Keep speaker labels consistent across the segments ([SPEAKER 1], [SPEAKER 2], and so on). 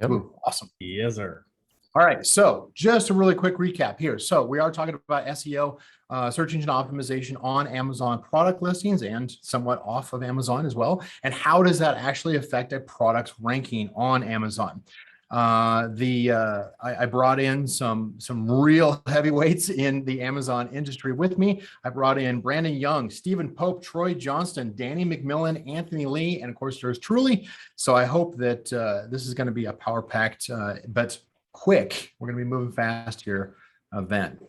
[SPEAKER 1] Yep.
[SPEAKER 2] Ooh, awesome.
[SPEAKER 1] Yes, sir.
[SPEAKER 2] All right, so just a really quick recap here. So we are talking about SEO, search engine optimization on Amazon product listings and somewhat off of Amazon as well. And how does that actually affect a product's ranking on Amazon? I brought in some real heavyweights in the Amazon industry with me. I brought in Brandon Young, Stephen Pope, Troy Johnston, Danny McMillan, Anthony Lee, and of course there's truly. So I hope that this is going to be a power-packed but quick, we're going to be moving fast here, event.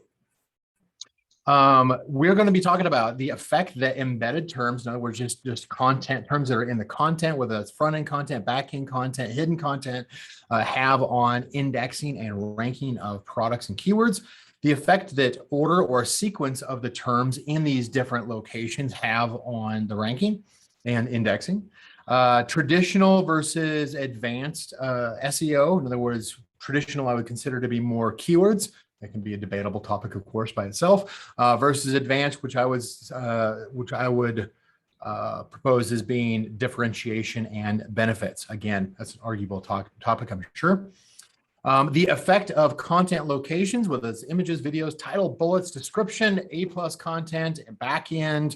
[SPEAKER 2] We're going to be talking about the effect that embedded terms, in other words, just content, terms that are in the content, whether that's front-end content, back-end content, hidden content, have on indexing and ranking of products and keywords. The effect that order or sequence of the terms in these different locations have on the ranking and indexing. Traditional versus advanced SEO, in other words, traditional I would consider to be more keywords. That can be a debatable topic, of course, by itself, versus advanced, which I would propose as being differentiation and benefits. Again, that's an arguable topic, I'm sure. The effect of content locations, whether it's images, videos, title, bullets, description, A+ content, backend.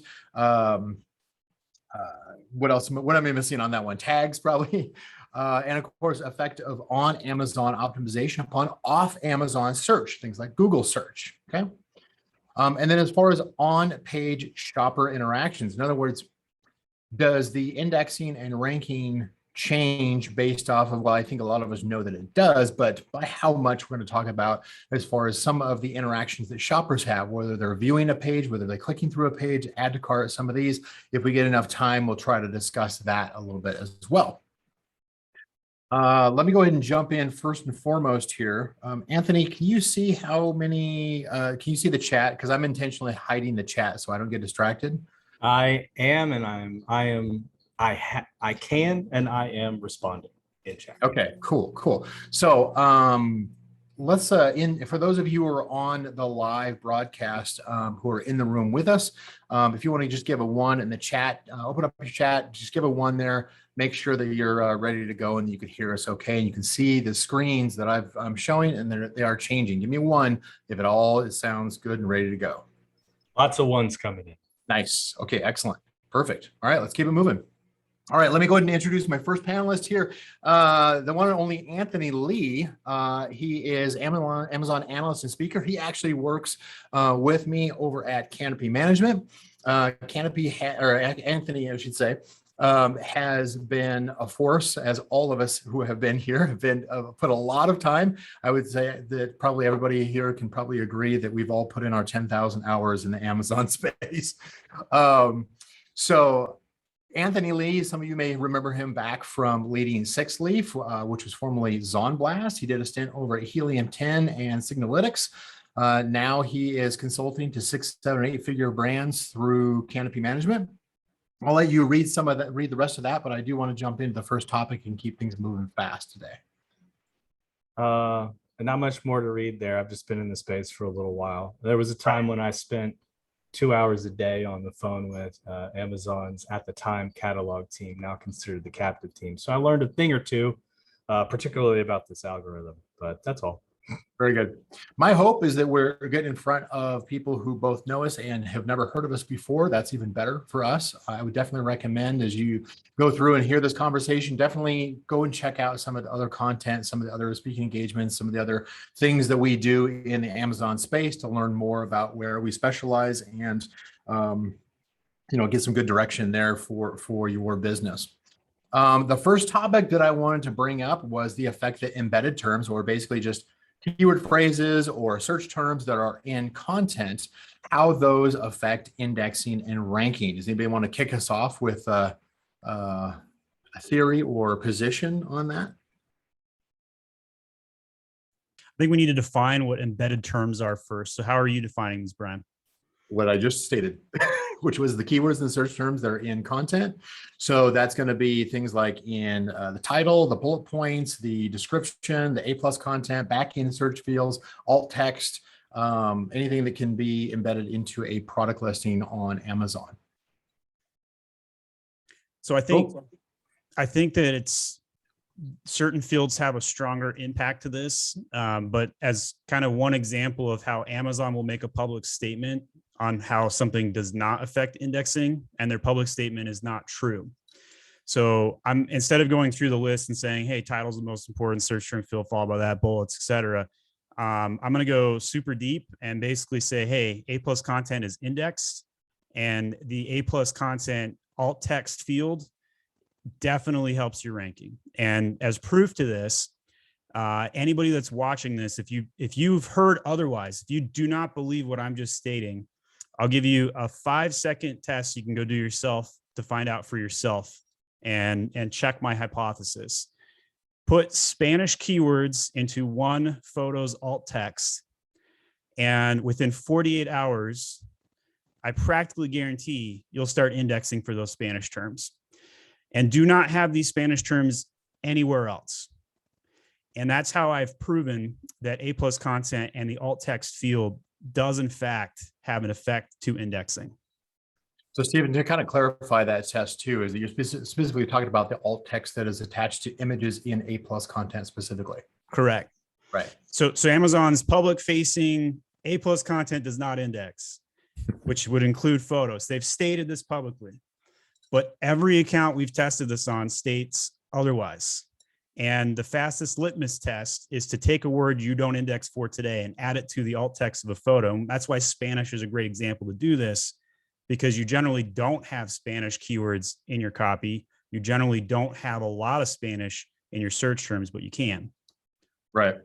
[SPEAKER 2] What else? What am I missing on that one? Tags, probably. And of course, effect of on Amazon optimization upon off Amazon search, things like Google search. Okay. And then as far as on-page shopper interactions, in other words, does the indexing and ranking change based off of, well, I think a lot of us know that it does, but by how much we're going to talk about as far as some of the interactions that shoppers have, whether they're viewing a page, whether they're clicking through a page, add to cart, some of these. If we get enough time, we'll try to discuss that a little bit as well. Let me go ahead and jump in first and foremost here. Anthony, can you see how many, can you see the chat? Because I'm intentionally hiding the chat so I don't get distracted.
[SPEAKER 1] I am, and I can, and I am responding in chat.
[SPEAKER 2] Okay, cool. So let's for those of you who are on the live broadcast, who are in the room with us, if you want to just give a 1 in the chat, open up your chat, just give a 1 there. Make sure that you're ready to go and you can hear us okay, and you can see the screens that I'm showing, and they are changing. Give me 1 if it sounds good and ready to go.
[SPEAKER 1] Lots of 1s coming in. Nice.
[SPEAKER 2] Okay, excellent. Perfect. All right, let's keep it moving. All right, let me go ahead and introduce my first panelist here, the one and only Anthony Lee. He is Amazon analyst and speaker. He actually works with me over at Canopy Management. Anthony, I should say, has been a force, as all of us who have been here have been put a lot of time. I would say that probably everybody here can probably agree that we've all put in our 10,000 hours in the Amazon space. So Anthony Lee, some of you may remember him back from leading Six Leaf, which was formerly Zonblast. He did a stint over at Helium 10 and Signalytics. Now he is consulting to 6, 7, 8-figure brands through Canopy Management. I'll let you read the rest of that, but I do want to jump into the first topic and keep things moving fast today.
[SPEAKER 1] Not much more to read there. I've just been in the space for a little while. There was a time when I spent 2 hours a day on the phone with Amazon's, at the time, catalog team, now considered the captive team. So I learned a thing or two, particularly about this algorithm, but that's all.
[SPEAKER 2] Very good. My hope is that we're getting in front of people who both know us and have never heard of us before. That's even better for us. I would definitely recommend, as you go through and hear this conversation, definitely go and check out some of the other content, some of the other speaking engagements, some of the other things that we do in the Amazon space to learn more about where we specialize and get some good direction there for your business. The first topic that I wanted to bring up was the effect that embedded terms, or basically just keyword phrases or search terms that are in content, how those affect indexing and ranking. Does anybody want to kick us off with a theory or position on that?
[SPEAKER 3] I think we need to define what embedded terms are first. So how are you defining these, Brian?
[SPEAKER 2] What I just stated, which was the keywords and search terms that are in content. So that's going to be things like in the title, the bullet points, the description, the A+ content, back-end search fields, alt text, anything that can be embedded into a product listing on Amazon.
[SPEAKER 3] So I think that certain fields have a stronger impact to this. But as kind of one example of how Amazon will make a public statement on how something does not affect indexing, and their public statement is not true. So I'm, instead of going through the list and saying, hey, title's the most important search term field, followed by that, bullets, etc. I'm going to go super deep and basically say, hey, A+ content is indexed, and the A+ content alt text field definitely helps your ranking. And as proof to this, anybody that's watching this, if you've heard otherwise, if you do not believe what I'm just stating, I'll give you a 5-second test you can go do yourself to find out for yourself and check my hypothesis. Put Spanish keywords into one photo's alt text, and within 48 hours, I practically guarantee you'll start indexing for those Spanish terms. And do not have these Spanish terms anywhere else. And that's how I've proven that A+ content and the alt text field does in fact have an effect to indexing.
[SPEAKER 2] So Stephen, to kind of clarify that test too, is that you're specifically talking about the alt text that is attached to images in A+ content specifically.
[SPEAKER 3] Correct.
[SPEAKER 2] Right.
[SPEAKER 3] So Amazon's public facing A+ content does not index, which would include photos. They've stated this publicly, but every account we've tested this on states otherwise. And the fastest litmus test is to take a word you don't index for today and add it to the alt text of a photo. That's why Spanish is a great example to do this, because you generally don't have Spanish keywords in your copy. You generally don't have a lot of Spanish in your search terms, but you can.
[SPEAKER 2] Right.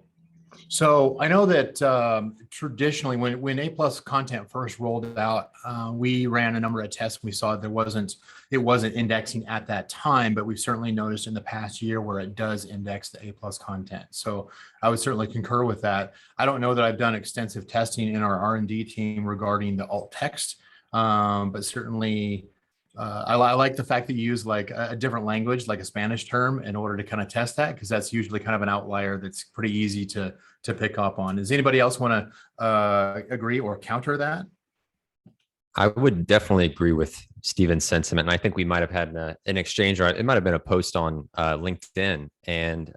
[SPEAKER 2] So I know that traditionally when A+ content first rolled out, we ran a number of tests. We saw it wasn't indexing at that time, but we've certainly noticed in the past year where it does index the A+ content. So I would certainly concur with that. I don't know that I've done extensive testing in our R&D team regarding the alt text, but certainly I like the fact that you use like a different language, like a Spanish term, in order to kind of test that, because that's usually kind of an outlier that's pretty easy to pick up on. Does anybody else want to agree or counter that?
[SPEAKER 4] I would definitely agree with Stephen's sentiment. And I think we might have had an exchange, or it might have been a post on LinkedIn, and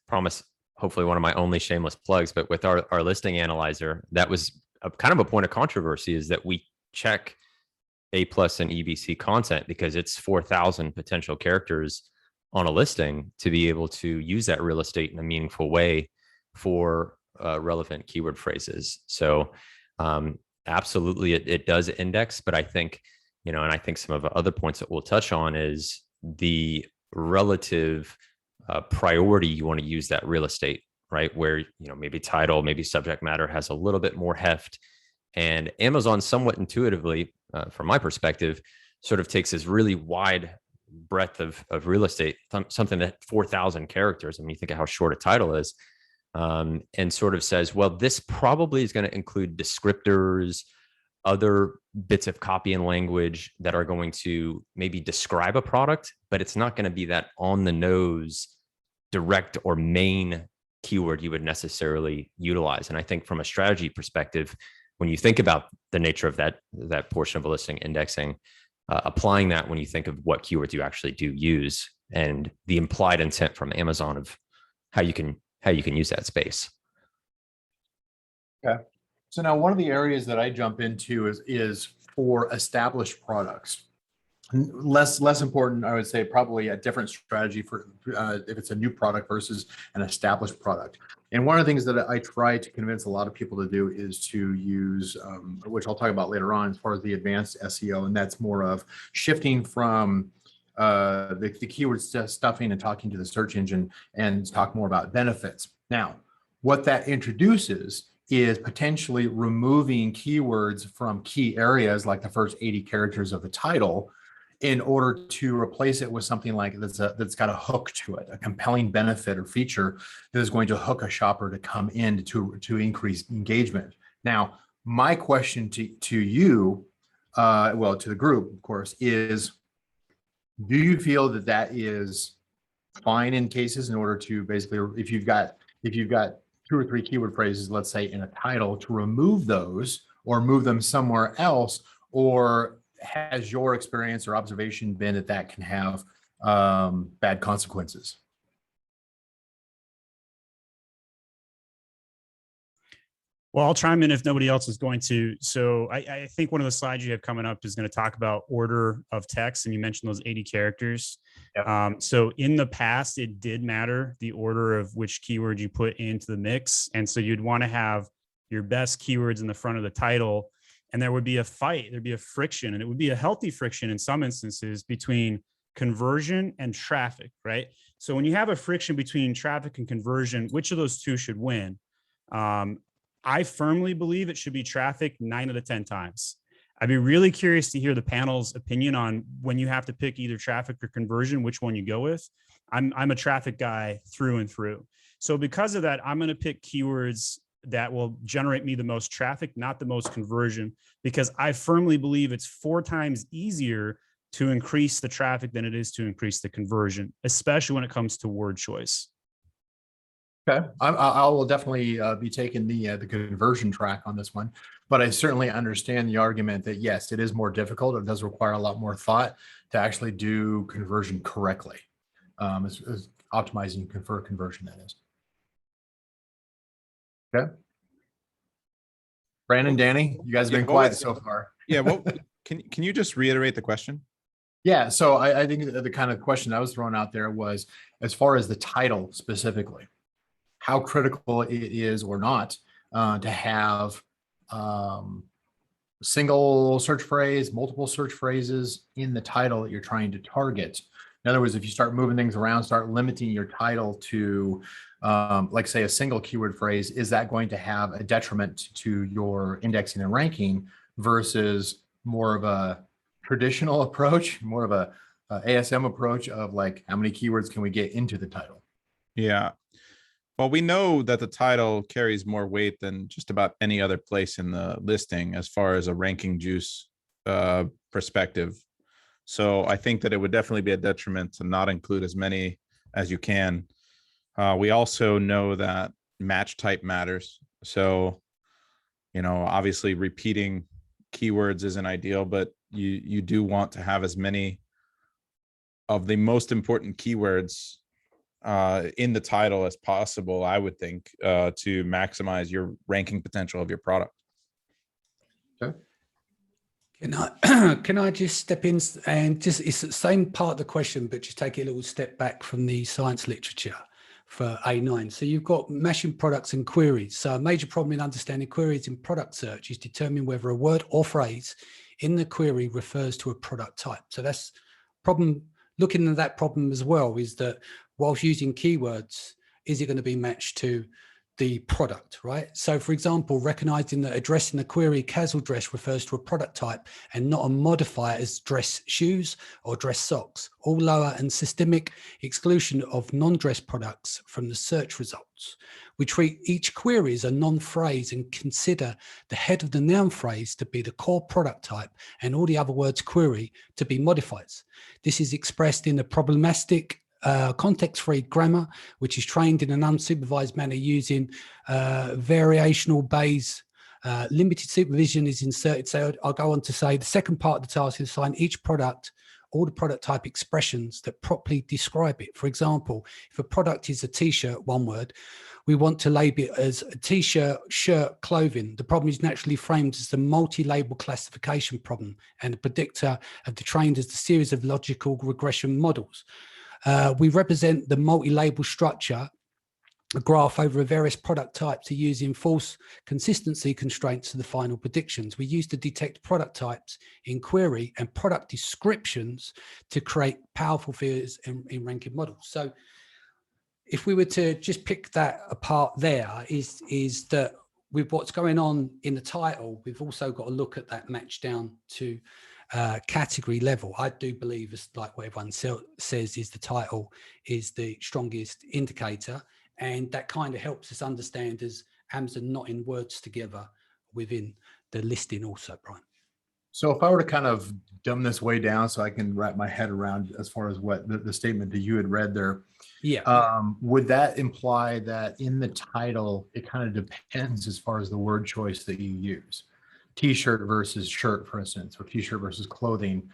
[SPEAKER 4] promise, hopefully one of my only shameless plugs, but with our listing analyzer, that was kind of a point of controversy, is that we check A+ and EBC content because it's 4,000 potential characters on a listing to be able to use that real estate in a meaningful way for relevant keyword phrases. So absolutely, it does index, but I think, and I think some of the other points that we'll touch on is the relative priority you want to use that real estate, right? Where, maybe title, maybe subject matter has a little bit more heft. And Amazon somewhat intuitively, from my perspective, sort of takes this really wide breadth of real estate, something that 4,000 characters, I mean, you think of how short a title is, and sort of says, well, this probably is going to include descriptors, other bits of copy and language that are going to maybe describe a product, but it's not going to be that on the nose, direct or main keyword you would necessarily utilize. And I think from a strategy perspective, when you think about the nature of that portion of a listing indexing, applying that when you think of what keywords you actually do use and the implied intent from Amazon of how you can use that space.
[SPEAKER 2] Okay. So now one of the areas that I jump into is for established products. Less important, I would say, probably a different strategy for if it's a new product versus an established product. And one of the things that I try to convince a lot of people to do is to use, which I'll talk about later on, as far as the advanced SEO, and that's more of shifting from the keyword stuffing and talking to the search engine and talk more about benefits. Now, what that introduces is potentially removing keywords from key areas like the first 80 characters of the title, in order to replace it with something like that's got a hook to it, a compelling benefit or feature that is going to hook a shopper to come in to increase engagement. Now, my question to you, well, to the group, of course, is, do you feel that is fine in cases in order to basically, if you've got 2 or 3 keyword phrases, let's say in a title, to remove those or move them somewhere else, or has your experience or observation been that can have bad consequences?
[SPEAKER 3] Well, I'll chime in if nobody else is going to. So I think one of the slides you have coming up is going to talk about order of text, and you mentioned those 80 characters.
[SPEAKER 2] Yep.
[SPEAKER 3] So in the past, it did matter the order of which keyword you put into the mix. And so you'd want to have your best keywords in the front of the title, and there would be a fight, there'd be a friction, and it would be a healthy friction in some instances between conversion and traffic, right? So when you have a friction between traffic and conversion, which of those two should win? I firmly believe it should be traffic 9 out of 10 times. I'd be really curious to hear the panel's opinion on when you have to pick either traffic or conversion, which one you go with. I'm a traffic guy through and through. So because of that, I'm going to pick keywords that will generate me the most traffic, not the most conversion, because I firmly believe it's 4 times easier to increase the traffic than it is to increase the conversion, especially when it comes to word choice.
[SPEAKER 2] Okay, I will definitely be taking the conversion track on this one, but I certainly understand the argument that yes, it is more difficult. It does require a lot more thought to actually do conversion correctly, as optimizing for conversion, that is. Okay, Brandon, Danny, you guys have been quiet so far.
[SPEAKER 5] Yeah, well, can you just reiterate the question?
[SPEAKER 2] Yeah, so I think the kind of question I was throwing out there was, as far as the title specifically, how critical it is or not to have single search phrase, multiple search phrases in the title that you're trying to target. In other words, if you start moving things around, start limiting your title to, like say, a single keyword phrase, is that going to have a detriment to your indexing and ranking versus more of a traditional approach, more of a ASM approach of like, how many keywords can we get into the title?
[SPEAKER 5] Yeah. Well, we know that the title carries more weight than just about any other place in the listing as far as a ranking juice perspective. So I think that it would definitely be a detriment to not include as many as you can. We also know that match type matters. So, you know, obviously repeating keywords isn't ideal, but you do want to have as many of the most important keywords in the title as possible, I would think, to maximize your ranking potential of your product.
[SPEAKER 2] Okay.
[SPEAKER 6] Can I just step in and just, it's the same part of the question, but just take it a little step back from the science literature for A9. So you've got mashing products and queries. So a major problem in understanding queries in product search is determining whether a word or phrase in the query refers to a product type. So that's problem. Looking at that problem as well is that whilst using keywords, is it going to be matched to the product, right? So for example, recognizing that addressing the query casual dress refers to a product type and not a modifier as dress shoes or dress socks, all lower and systemic exclusion of non-dress products from the search results. We treat each query as a non-phrase and consider the head of the noun phrase to be the core product type and all the other words query to be modifiers. This is expressed in the problematic context-free grammar, which is trained in an unsupervised manner using variational Bayes. Limited supervision is inserted. So I'll go on to say the second part of the task is assign each product all the product type expressions that properly describe it. For example, if a product is a t-shirt, one word, we want to label it as a t-shirt, shirt, clothing. The problem is naturally framed as the multi-label classification problem and the predictor of the trained as the series of logical regression models. We represent the multi-label structure, a graph over various product types to using false consistency constraints to the final predictions. We use to detect product types in query and product descriptions to create powerful fears in ranking models. So if we were to just pick that apart there is that with what's going on in the title, we've also got to look at that match down to category level. I do believe, it's like what everyone says, is the title is the strongest indicator, and that kind of helps us understand as Amazon knotting words together within the listing also, Brian.
[SPEAKER 2] So if I were to kind of dumb this way down so I can wrap my head around as far as what the statement that you had read there, would that imply that in the title, it kind of depends as far as the word choice that you use? T-shirt versus shirt, for instance, or T-shirt versus clothing.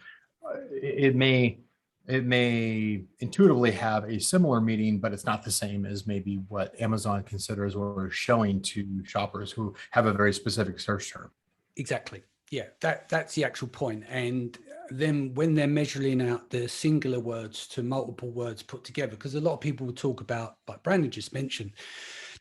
[SPEAKER 2] It may It may intuitively have a similar meaning, but it's not the same as maybe what Amazon considers or is showing to shoppers who have a very specific search term.
[SPEAKER 6] Exactly. Yeah, that's the actual point. And then when they're measuring out the singular words to multiple words put together, because a lot of people will talk about, like Brandon just mentioned,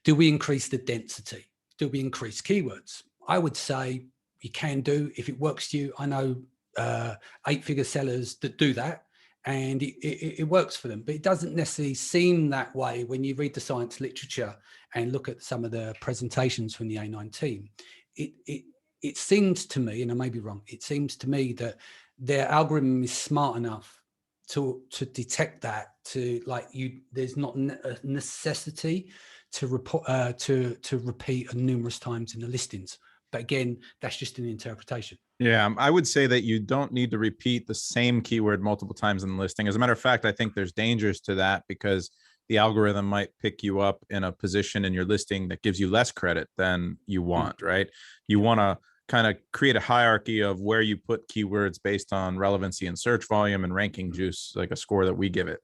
[SPEAKER 6] do we increase the density? Do we increase keywords? I would say you can do if it works for you. I know 8-figure sellers that do that, and it works for them, but it doesn't necessarily seem that way when you read the science literature and look at some of the presentations from the A9 team. It seems to me, and I may be wrong, it seems to me that their algorithm is smart enough to detect that, there's not a necessity to report to repeat numerous times in the listings. But again, that's just an interpretation.
[SPEAKER 5] Yeah, I would say that you don't need to repeat the same keyword multiple times in the listing. As a matter of fact, I think there's dangers to that because the algorithm might pick you up in a position in your listing that gives you less credit than you want, right? You want to kind of create a hierarchy of where you put keywords based on relevancy and search volume and ranking juice, like a score that we give it.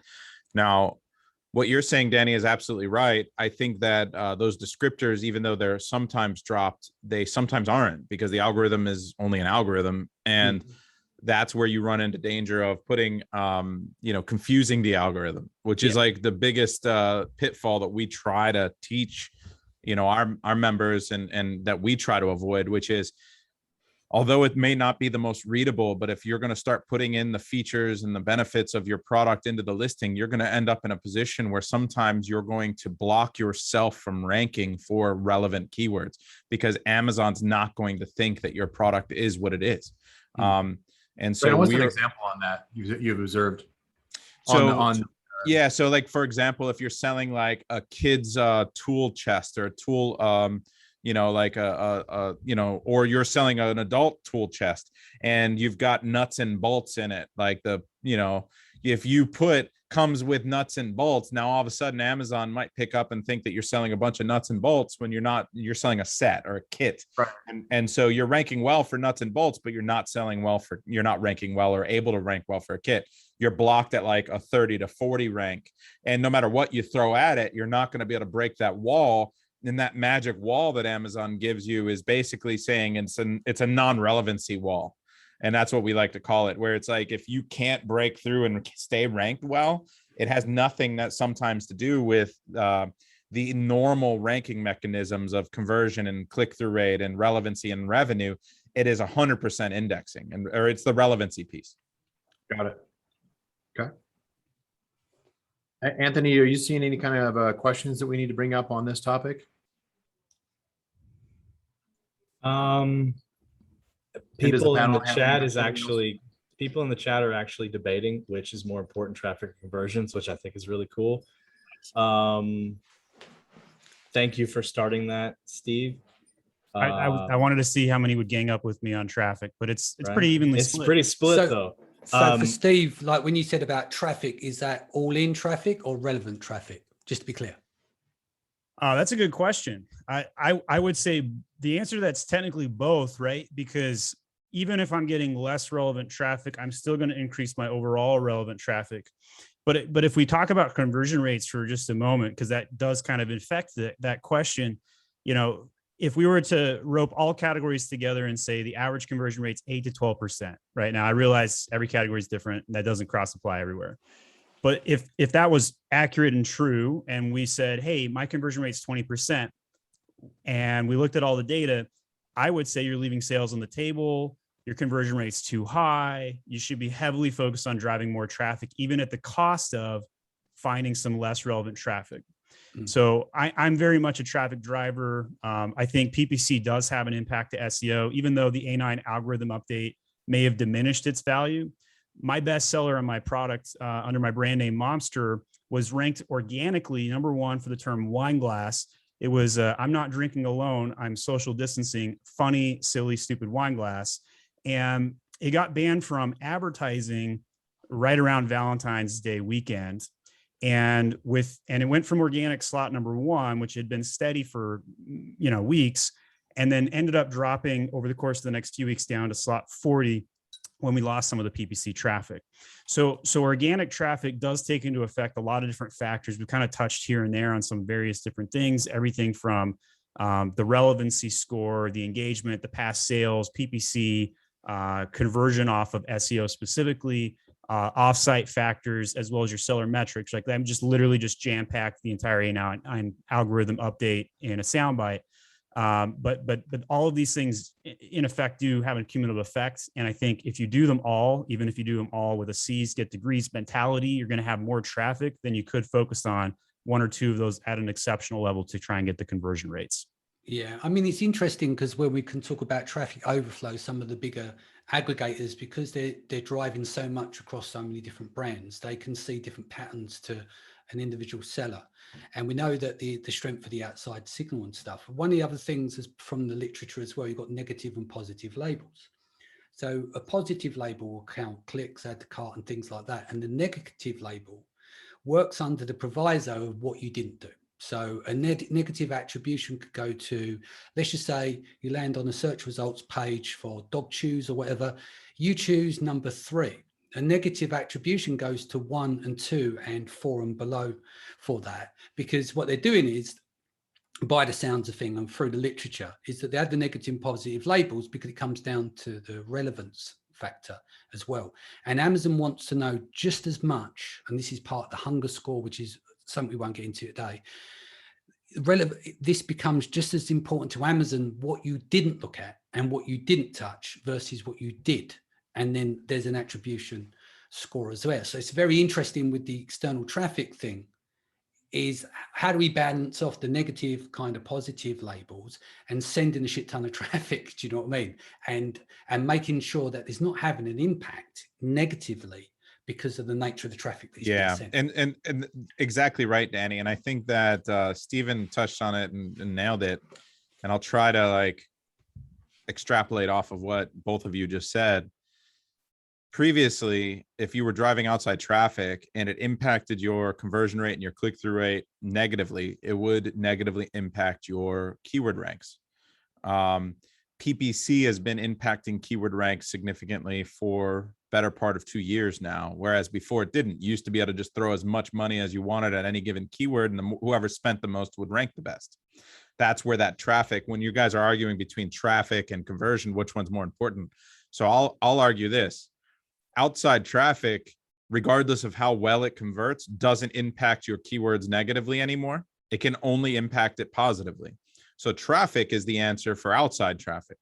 [SPEAKER 5] Now, what you're saying, Danny, is absolutely right. I think that those descriptors, even though they're sometimes dropped, they sometimes aren't because the algorithm is only an algorithm. And that's where you run into danger of putting, confusing the algorithm, which is like the biggest pitfall that we try to teach, our members and that we try to avoid, which is, although it may not be the most readable, but if you're going to start putting in the features and the benefits of your product into the listing, you're going to end up in a position where sometimes you're going to block yourself from ranking for relevant keywords because Amazon's not going to think that your product is what it is. And so
[SPEAKER 2] what's an example on that you've observed?
[SPEAKER 5] So yeah, so like for example, if you're selling like a kid's tool chest or a tool or you're selling an adult tool chest and you've got nuts and bolts in it, like if you put comes with nuts and bolts, now all of a sudden Amazon might pick up and think that you're selling a bunch of nuts and bolts when you're not, you're selling a set or a kit.
[SPEAKER 2] Right.
[SPEAKER 5] And so you're ranking well for nuts and bolts, but you're not ranking well or able to rank well for a kit. You're blocked at like a 30 to 40 rank. And no matter what you throw at it, you're not going to be able to break that wall. And that magic wall that Amazon gives you is basically saying it's a non-relevancy wall. And that's what we like to call it, where it's like, if you can't break through and stay ranked well, it has nothing that sometimes to do with the normal ranking mechanisms of conversion and click-through rate and relevancy and revenue. It is 100% indexing, or it's the relevancy piece.
[SPEAKER 2] Got it. Okay. Anthony, are you seeing any kind of questions that we need to bring up on this topic?
[SPEAKER 1] People in the chat are actually debating which is more important, traffic or conversions, which I think is really cool. Thank you for starting that, Steve.
[SPEAKER 3] I wanted to see how many would gang up with me on traffic, but it's right? Pretty evenly split.
[SPEAKER 1] It's pretty split though.
[SPEAKER 6] So for Steve, like when you said about traffic, is that all in traffic or relevant traffic? Just to be clear.
[SPEAKER 3] That's a good question. I would say the answer to that's technically both, right? Because even if I'm getting less relevant traffic, I'm still going to increase my overall relevant traffic. But if we talk about conversion rates for just a moment, because that does kind of affect that question, if we were to rope all categories together and say the average conversion rate's 8 to 12%, right? Now I realize every category is different and that doesn't cross apply everywhere. But if that was accurate and true, and we said, hey, my conversion rate's 20%, and we looked at all the data, I would say you're leaving sales on the table. Your conversion rate's too high. You should be heavily focused on driving more traffic, even at the cost of finding some less relevant traffic. So I'm very much a traffic driver. I think PPC does have an impact to SEO, even though the A9 algorithm update may have diminished its value. My best seller on my product under my brand name Monster was ranked organically #1 for the term wine glass. It was, I'm not drinking alone, I'm social distancing, funny, silly, stupid wine glass. And it got banned from advertising right around Valentine's Day weekend. And it went from organic slot #1, which had been steady for, weeks, and then ended up dropping over the course of the next few weeks down to slot 40. when we lost some of the PPC traffic. So organic traffic does take into effect a lot of different factors. We kind of touched here and there on some various different things, everything from the relevancy score, the engagement, the past sales, PPC, conversion off of SEO specifically, offsite factors, as well as your seller metrics. Like I'm just literally just jam-packed the entire A9 algorithm update in a soundbite. But all of these things in effect do have a cumulative effect. And I think if you do them all, even if you do them all with a C's get degrees mentality, you're going to have more traffic than you could focus on one or two of those at an exceptional level to try and get the conversion rates.
[SPEAKER 6] Yeah, I mean, it's interesting because when we can talk about traffic overflow, some of the bigger aggregators, because they're driving so much across so many different brands, they can see different patterns to an individual seller. And we know that the strength of the outside signal and stuff. One of the other things is from the literature as well, you've got negative and positive labels. So a positive label will count clicks, add to cart and things like that. And the negative label works under the proviso of what you didn't do. So a negative attribution could go to, let's just say you land on a search results page for dog chews or whatever, you choose number 3. A negative attribution goes to 1 and 2 and 4 and below for that, because what they're doing is, by the sounds of thing and through the literature, is that they add the negative and positive labels because it comes down to the relevance factor as well. And Amazon wants to know just as much, and this is part of the hunger score, which is something we won't get into today. This becomes just as important to Amazon, what you didn't look at and what you didn't touch versus what you did. And then there's an attribution score as well. So it's very interesting with the external traffic thing, is how do we balance off the negative kind of positive labels and sending a shit ton of traffic, do you know what I mean? And making sure that it's not having an impact negatively because of the nature of the traffic that being sent.
[SPEAKER 5] And exactly right, Danny. And I think that Stephen touched on it and nailed it. And I'll try to like extrapolate off of what both of you just said. Previously, if you were driving outside traffic and it impacted your conversion rate and your click-through rate negatively, it would negatively impact your keyword ranks. PPC has been impacting keyword ranks significantly for better part of 2 years now, whereas before it didn't. You used to be able to just throw as much money as you wanted at any given keyword, and whoever spent the most would rank the best. That's where that traffic, when you guys are arguing between traffic and conversion, which one's more important? So I'll argue this. Outside traffic, regardless of how well it converts, doesn't impact your keywords negatively anymore. It can only impact it positively. So traffic is the answer for outside traffic.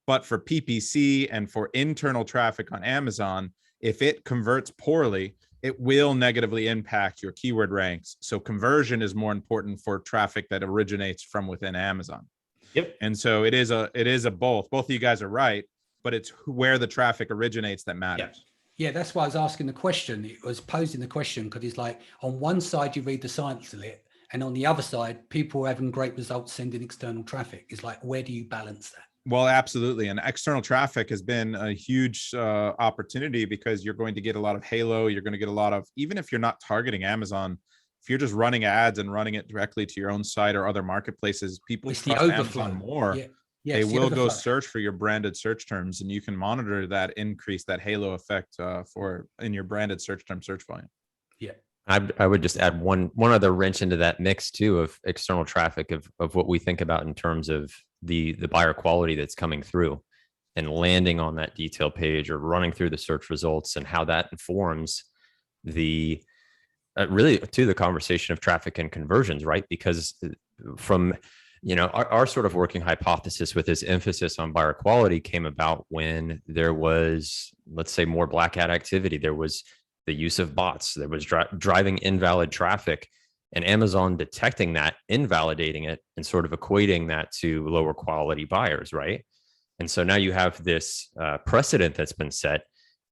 [SPEAKER 5] But for PPC and for internal traffic on Amazon, if it converts poorly, it will negatively impact your keyword ranks. So conversion is more important for traffic that originates from within Amazon.
[SPEAKER 1] Yep.
[SPEAKER 5] And so it is a both. Both of you guys are right, but it's where the traffic originates that matters.
[SPEAKER 6] Yeah, that's why I was asking the question. It was posing the question because it's like on one side you read the science of it, and on the other side, people are having great results sending external traffic. It's like, where do you balance that?
[SPEAKER 5] Well, absolutely. And external traffic has been a huge opportunity because you're going to get a lot of halo. You're going to get a lot of, even if you're not targeting Amazon, if you're just running ads and running it directly to your own site or other marketplaces, people
[SPEAKER 6] It's
[SPEAKER 5] trust
[SPEAKER 6] the overflow
[SPEAKER 5] Amazon more.
[SPEAKER 6] Yeah,
[SPEAKER 5] they will go
[SPEAKER 6] overflow.
[SPEAKER 5] search for your branded search terms, and you can monitor that increase, that halo effect in your branded search term search volume.
[SPEAKER 6] Yeah.
[SPEAKER 4] I would just add one other wrench into that mix too of external traffic of what we think about in terms of the buyer quality that's coming through and landing on that detail page or running through the search results, and how that informs the really to the conversation of traffic and conversions, right? Because from our sort of working hypothesis with this emphasis on buyer quality came about when there was, let's say, more black hat activity. There was the use of bots. There was driving invalid traffic, and Amazon detecting that, invalidating it, and sort of equating that to lower quality buyers, right? And so now you have this precedent that's been set,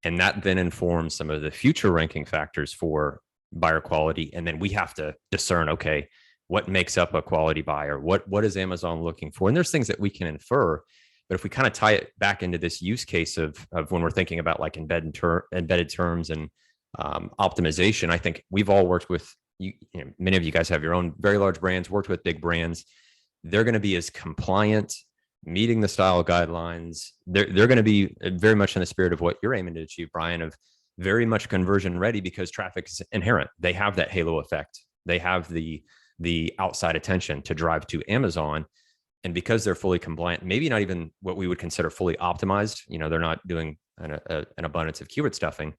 [SPEAKER 4] and that then informs some of the future ranking factors for buyer quality. And then we have to discern, okay, what makes up a quality buyer? What is Amazon looking for? And there's things that we can infer, but if we kind of tie it back into this use case of when we're thinking about like embedded terms and optimization, I think we've all worked with, many of you guys have your own very large brands, worked with big brands. They're going to be as compliant meeting the style guidelines. They're going to be very much in the spirit of what you're aiming to achieve, Brian, of very much conversion ready, because traffic is inherent. They have that halo effect. They have the outside attention to drive to Amazon. And because they're fully compliant, maybe not even what we would consider fully optimized, they're not doing an abundance of keyword stuffing,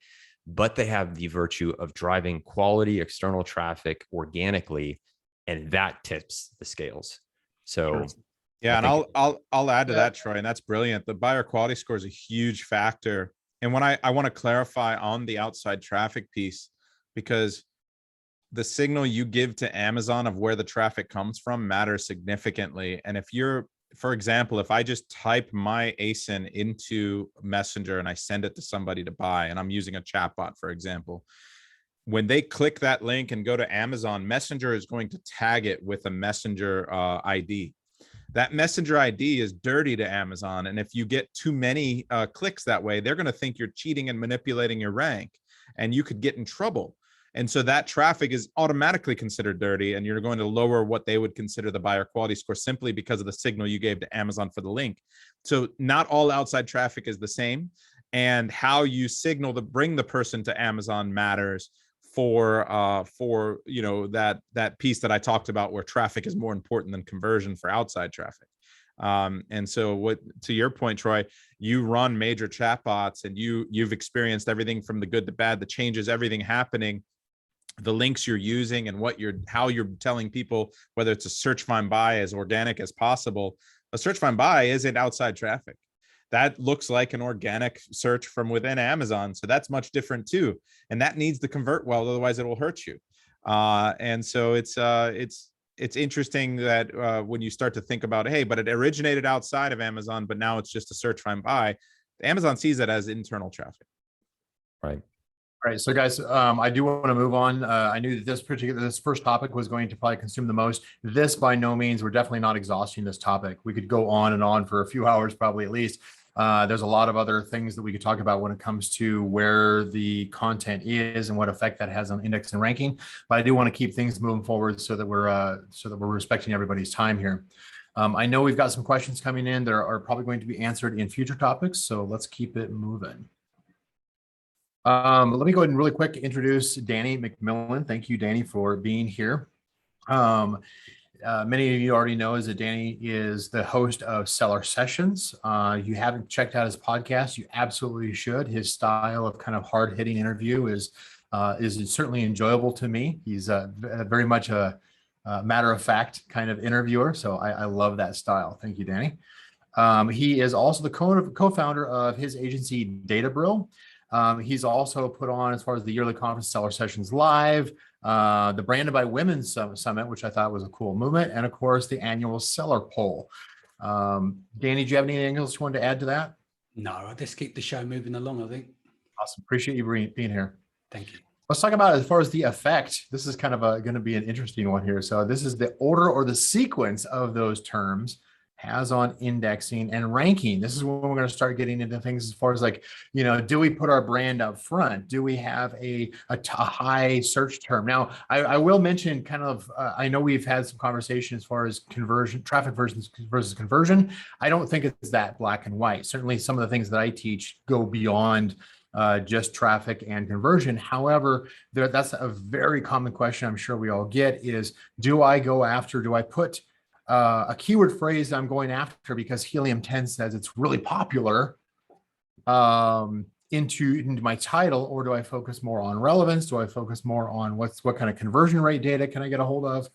[SPEAKER 4] but they have the virtue of driving quality external traffic organically, and that tips the scales. So
[SPEAKER 5] yeah, and I'll add to that, Troy, and that's brilliant. The buyer quality score is a huge factor. And when I want to clarify on the outside traffic piece, because the signal you give to Amazon of where the traffic comes from matters significantly. And if you're, for example, if I just type my ASIN into Messenger and I send it to somebody to buy, and I'm using a chatbot, for example, when they click that link and go to Amazon, Messenger is going to tag it with a Messenger ID. That Messenger ID is dirty to Amazon. And if you get too many clicks that way, they're going to think you're cheating and manipulating your rank, and you could get in trouble. And so that traffic is automatically considered dirty, and you're going to lower what they would consider the buyer quality score simply because of the signal you gave to Amazon for the link. So not all outside traffic is the same, and how you signal to bring the person to Amazon matters for that piece that I talked about, where traffic is more important than conversion for outside traffic. And so to your point, Troy, you run major chatbots, and you've experienced everything from the good to bad, the changes, everything happening, the links you're using, and how you're telling people whether it's a search, find, buy as organic as possible. A search, find, buy isn't outside traffic. That looks like an organic search from within Amazon. So that's much different too. And that needs to convert well, otherwise it will hurt you. And so it's interesting that when you start to think about, hey, but it originated outside of Amazon, but now it's just a search, find, buy. Amazon sees it as internal traffic.
[SPEAKER 4] Right.
[SPEAKER 2] All right, so guys, I do want to move on. I knew that this first topic was going to probably consume the most. This, by no means, we're definitely not exhausting this topic. We could go on and on for a few hours, probably at least. There's a lot of other things that we could talk about when it comes to where the content is and what effect that has on index and ranking. But I do want to keep things moving forward so that we're respecting everybody's time here. I know we've got some questions coming in that are probably going to be answered in future topics, so let's keep it moving. Let me go ahead and really quick introduce Danny McMillan. Thank you, Danny, for being here. Many of you already know that Danny is the host of Seller Sessions. You haven't checked out his podcast, you absolutely should. His style of kind of hard-hitting interview is certainly enjoyable to me. He's very much a matter-of-fact kind of interviewer, so I love that style. Thank you, Danny. He is also the co-founder of his agency, Data Brill. He's also put on, as far as the yearly conference, Seller Sessions Live, the Branded by Women Summit, which I thought was a cool movement, and of course, the annual Seller Poll. Danny, do you have anything else you wanted to add to that?
[SPEAKER 6] No, I'll just keep the show moving along, I think.
[SPEAKER 2] Awesome. Appreciate you being here.
[SPEAKER 6] Thank you.
[SPEAKER 2] Let's talk about, as far as the effect. This is kind of going to be an interesting one here. So this is the order or the sequence of those terms has on indexing and ranking. This is when we're going to start getting into things as far as like, do we put our brand up front? Do we have a high search term? Now, I will mention kind of, I know we've had some conversation as far as conversion, traffic versus conversion. I don't think it's that black and white. Certainly some of the things that I teach go beyond just traffic and conversion. However, that's a very common question I'm sure we all get is, do I put a keyword phrase I'm going after because Helium 10 says it's really popular into my title, or do I focus more on relevance? Do I focus more on what kind of conversion rate data can I get a hold of?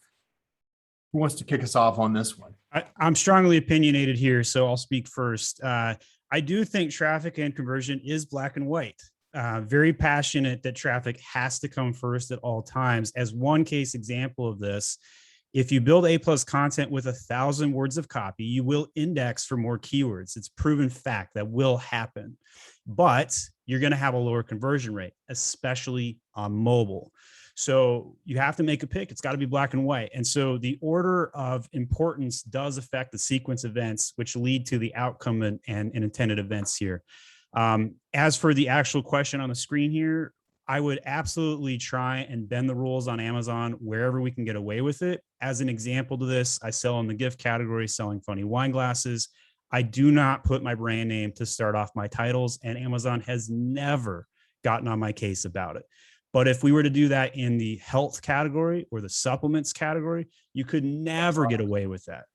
[SPEAKER 2] Who wants to kick us off on this one?
[SPEAKER 3] I'm strongly opinionated here, so I'll speak first. I do think traffic and conversion is black and white. Very passionate that traffic has to come first at all times. As one case example of this, if you build A+ content with 1,000 words of copy, you will index for more keywords. It's proven fact that will happen, but you're going to have a lower conversion rate, especially on mobile. So you have to make a pick. It's got to be black and white. And so the order of importance does affect the sequence events, which lead to the outcome and intended events here. As for the actual question on the screen here, I would absolutely try and bend the rules on Amazon wherever we can get away with it. As an example to this, I sell in the gift category, selling funny wine glasses. I do not put my brand name to start off my titles, and Amazon has never gotten on my case about it. But if we were to do that in the health category or the supplements category, you could never get away with that.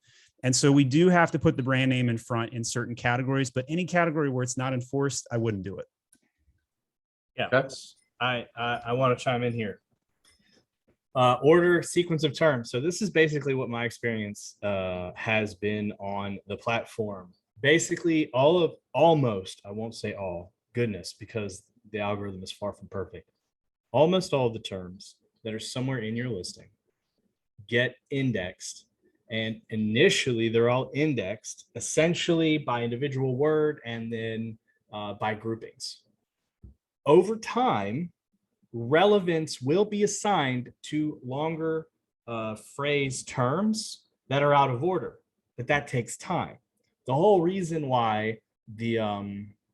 [SPEAKER 3] And so we do have to put the brand name in front in certain categories, but any category where it's not enforced, I wouldn't do it.
[SPEAKER 1] Yeah,
[SPEAKER 2] That's
[SPEAKER 1] I want to chime in here. Order sequence of terms. So this is basically what my experience has been on the platform. Basically, almost, I won't say all, goodness, because the algorithm is far from perfect. Almost all of the terms that are somewhere in your listing get indexed. And initially, they're all indexed essentially by individual word and then by groupings. Over time, relevance will be assigned to longer phrase terms that are out of order, but that takes time. The whole reason why the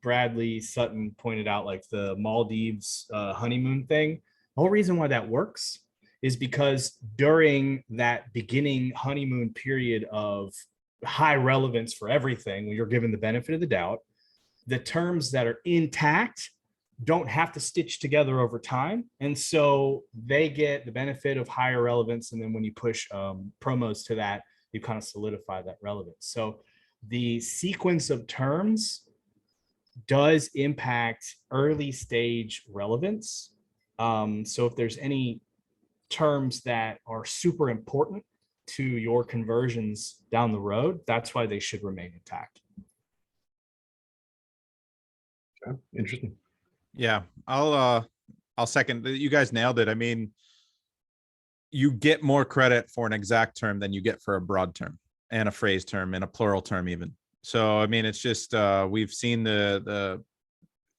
[SPEAKER 1] Bradley Sutton pointed out, like the Maldives honeymoon thing, the whole reason why that works is because during that beginning honeymoon period of high relevance for everything, when you're given the benefit of the doubt, the terms that are intact don't have to stitch together over time. And so they get the benefit of higher relevance. And then when you push promos to that, you kind of solidify that relevance. So the sequence of terms does impact early stage relevance. So if there's any terms that are super important to your conversions down the road, that's why they should remain intact.
[SPEAKER 2] okay. Interesting.
[SPEAKER 5] Yeah, I'll second. You guys nailed it. I mean, you get more credit for an exact term than you get for a broad term and a phrase term and a plural term even. So I mean, it's just we've seen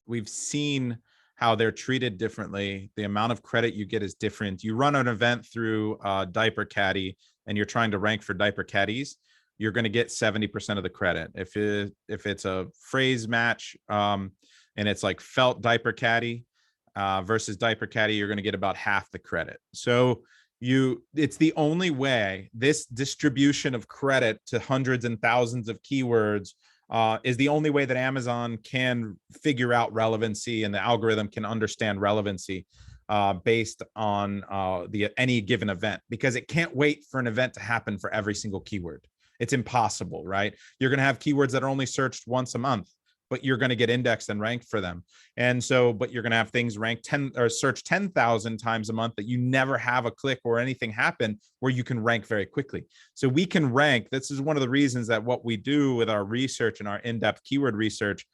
[SPEAKER 5] we've seen how they're treated differently. The amount of credit you get is different. You run an event through Diaper Caddy and you're trying to rank for diaper caddies, you're going to get 70% of the credit. If it's a phrase match and it's like felt diaper caddy versus diaper caddy, you're going to get about half the credit. So it's the only way. This distribution of credit to hundreds and thousands of keywords is the only way that Amazon can figure out relevancy, and the algorithm can understand relevancy based on any given event, because it can't wait for an event to happen for every single keyword. It's impossible, right? You're going to have keywords that are only searched once a month, but you're going to get indexed and ranked for them. And so, but you're going to have things ranked 10 or searched 10,000 times a month that you never have a click or anything happen where you can rank very quickly. So we can rank. This is one of the reasons that what we do with our research and our in-depth keyword research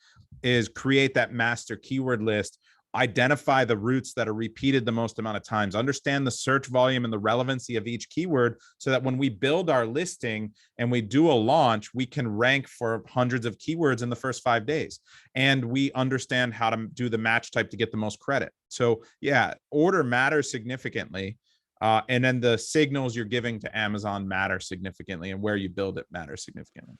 [SPEAKER 5] is create that master keyword list, identify the roots that are repeated the most amount of times, understand the search volume and the relevancy of each keyword, so that when we build our listing and we do a launch, we can rank for hundreds of keywords in the first 5 days. And we understand how to do the match type to get the most credit. So yeah, order matters significantly. And then the signals you're giving to Amazon matter significantly, and where you build it matters significantly.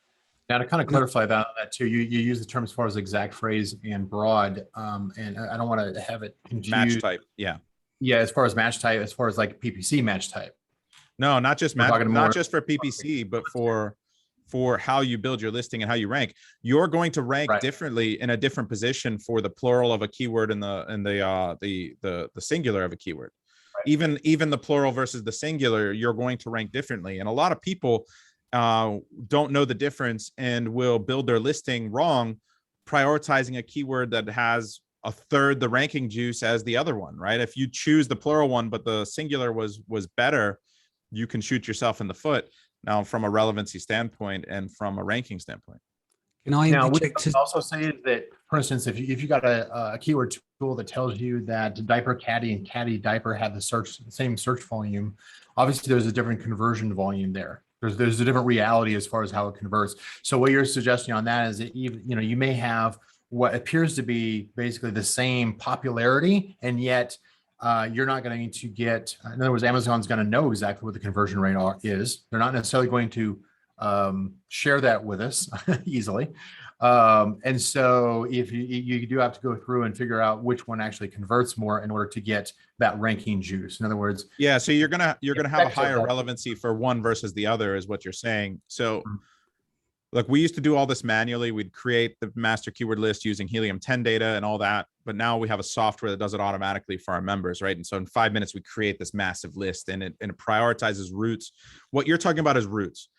[SPEAKER 2] Now, to kind of clarify that too, you use the term as far as exact phrase and broad, and I don't want to have it confused.
[SPEAKER 5] Match type, yeah.
[SPEAKER 2] Yeah, as far as match type, as far as like PPC match type.
[SPEAKER 5] No, not just
[SPEAKER 2] We're
[SPEAKER 5] match,
[SPEAKER 2] talking
[SPEAKER 5] not
[SPEAKER 2] more-
[SPEAKER 5] just for PPC, but for how you build your listing and how you rank. You're going to rank
[SPEAKER 2] Right.
[SPEAKER 5] differently in a different position for the plural of a keyword and the singular of a keyword.
[SPEAKER 2] Right.
[SPEAKER 5] Even the plural versus the singular, you're going to rank differently. And a lot of people don't know the difference and will build their listing wrong, prioritizing a keyword that has a third the ranking juice as the other one, right? If you choose the plural one, but the singular was better, you can shoot yourself in the foot. Now, from a relevancy standpoint and from a ranking standpoint.
[SPEAKER 6] Can I
[SPEAKER 2] Now, we
[SPEAKER 6] interject?
[SPEAKER 2] can also say that, for instance, if you got a keyword tool that tells you that diaper caddy and caddy diaper have the same search volume, obviously there's a different conversion volume there. There's a different reality as far as how it converts. So what you're suggesting on that is that you may have what appears to be basically the same popularity, and yet you're not going to get. In other words, Amazon's going to know exactly what the conversion rate is. They're not necessarily going to share that with us easily. And so if you do have to go through and figure out which one actually converts more in order to get that ranking juice. In other words,
[SPEAKER 5] yeah, so you're gonna have a higher
[SPEAKER 2] effective-
[SPEAKER 5] relevancy for one versus the other, is what you're saying. So Look, we used to do all this manually. We'd create the master keyword list using Helium 10 data and all that. But now we have a software that does it automatically for our members, right? And so in 5 minutes, we create this massive list, and it prioritizes roots. What you're talking about is roots.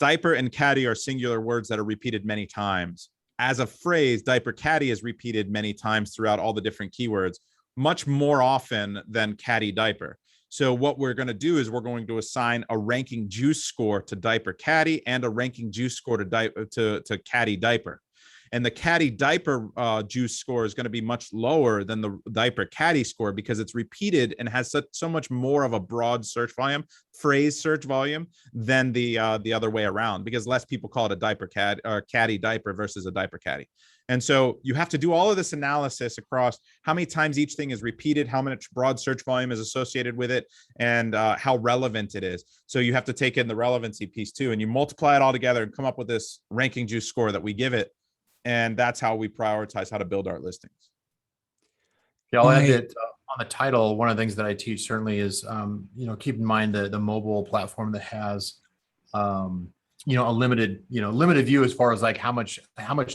[SPEAKER 5] Diaper and caddy are singular words that are repeated many times. As a phrase, diaper caddy is repeated many times throughout all the different keywords, much more often than caddy diaper. So what we're going to do is we're going to assign a ranking juice score to diaper caddy and a ranking juice score to caddy diaper. And the caddy diaper juice score is going to be much lower than the diaper caddy score because it's repeated and has so much more of a broad search volume, phrase search volume than the other way around, because less people call it a diaper caddy diaper versus a diaper caddy. And so you have to do all of this analysis across how many times each thing is repeated, how much broad search volume is associated with it, and how relevant it is. So you have to take in the relevancy piece too, and you multiply it all together and come up with this ranking juice score that we give it. And that's how we prioritize how to build our listings.
[SPEAKER 2] Yeah, I'll add that on the title, one of the things that I teach certainly is, keep in mind the mobile platform that has, a limited view as far as like how much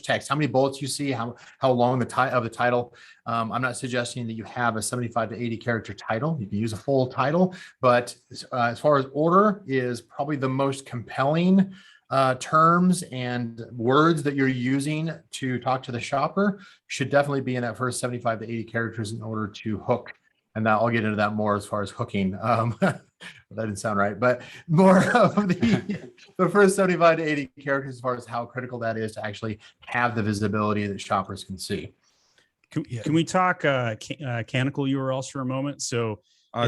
[SPEAKER 2] text, how many bullets you see, how long the title. I'm not suggesting that you have a 75 to 80 character title. You can use a full title, but as far as order is probably the most compelling terms and words that you're using to talk to the shopper should definitely be in that first 75 to 80 characters in order to hook. And I'll get into that more as far as hooking. That didn't sound right, but more of the first 75 to 80 characters as far as how critical that is to actually have the visibility that shoppers can see.
[SPEAKER 3] Can we talk canonical URLs for a moment? So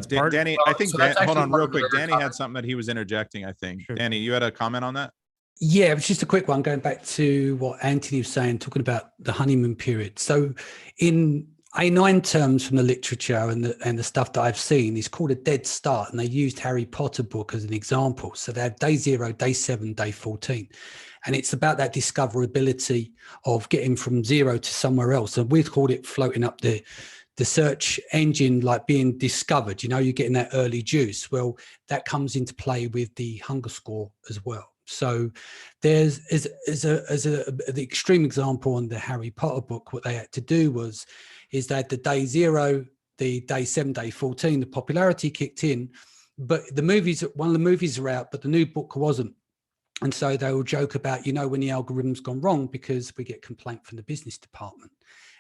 [SPEAKER 5] Danny, I think, hold on real quick. Danny
[SPEAKER 2] topic.
[SPEAKER 5] had something that he was interjecting, I think.
[SPEAKER 3] Sure.
[SPEAKER 5] Danny, you had a comment on that?
[SPEAKER 6] Yeah, it was just a quick one going back to what Anthony was saying, talking about the honeymoon period. So in A9 terms from the literature and the stuff that I've seen, is called a dead start, and they used Harry Potter book as an example. So they have day 0, day 7, day 14. And it's about that discoverability of getting from 0 to somewhere else. And we've called it floating up the search engine, like being discovered. You're getting that early juice. Well, that comes into play with the hunger score as well. So there's the extreme example on the Harry Potter book. What they had to do is that the day 0, the day 7, day 14, the popularity kicked in, but one of the movies are out, but the new book wasn't. And so they will joke about, when the algorithm's gone wrong, because we get complaint from the business department.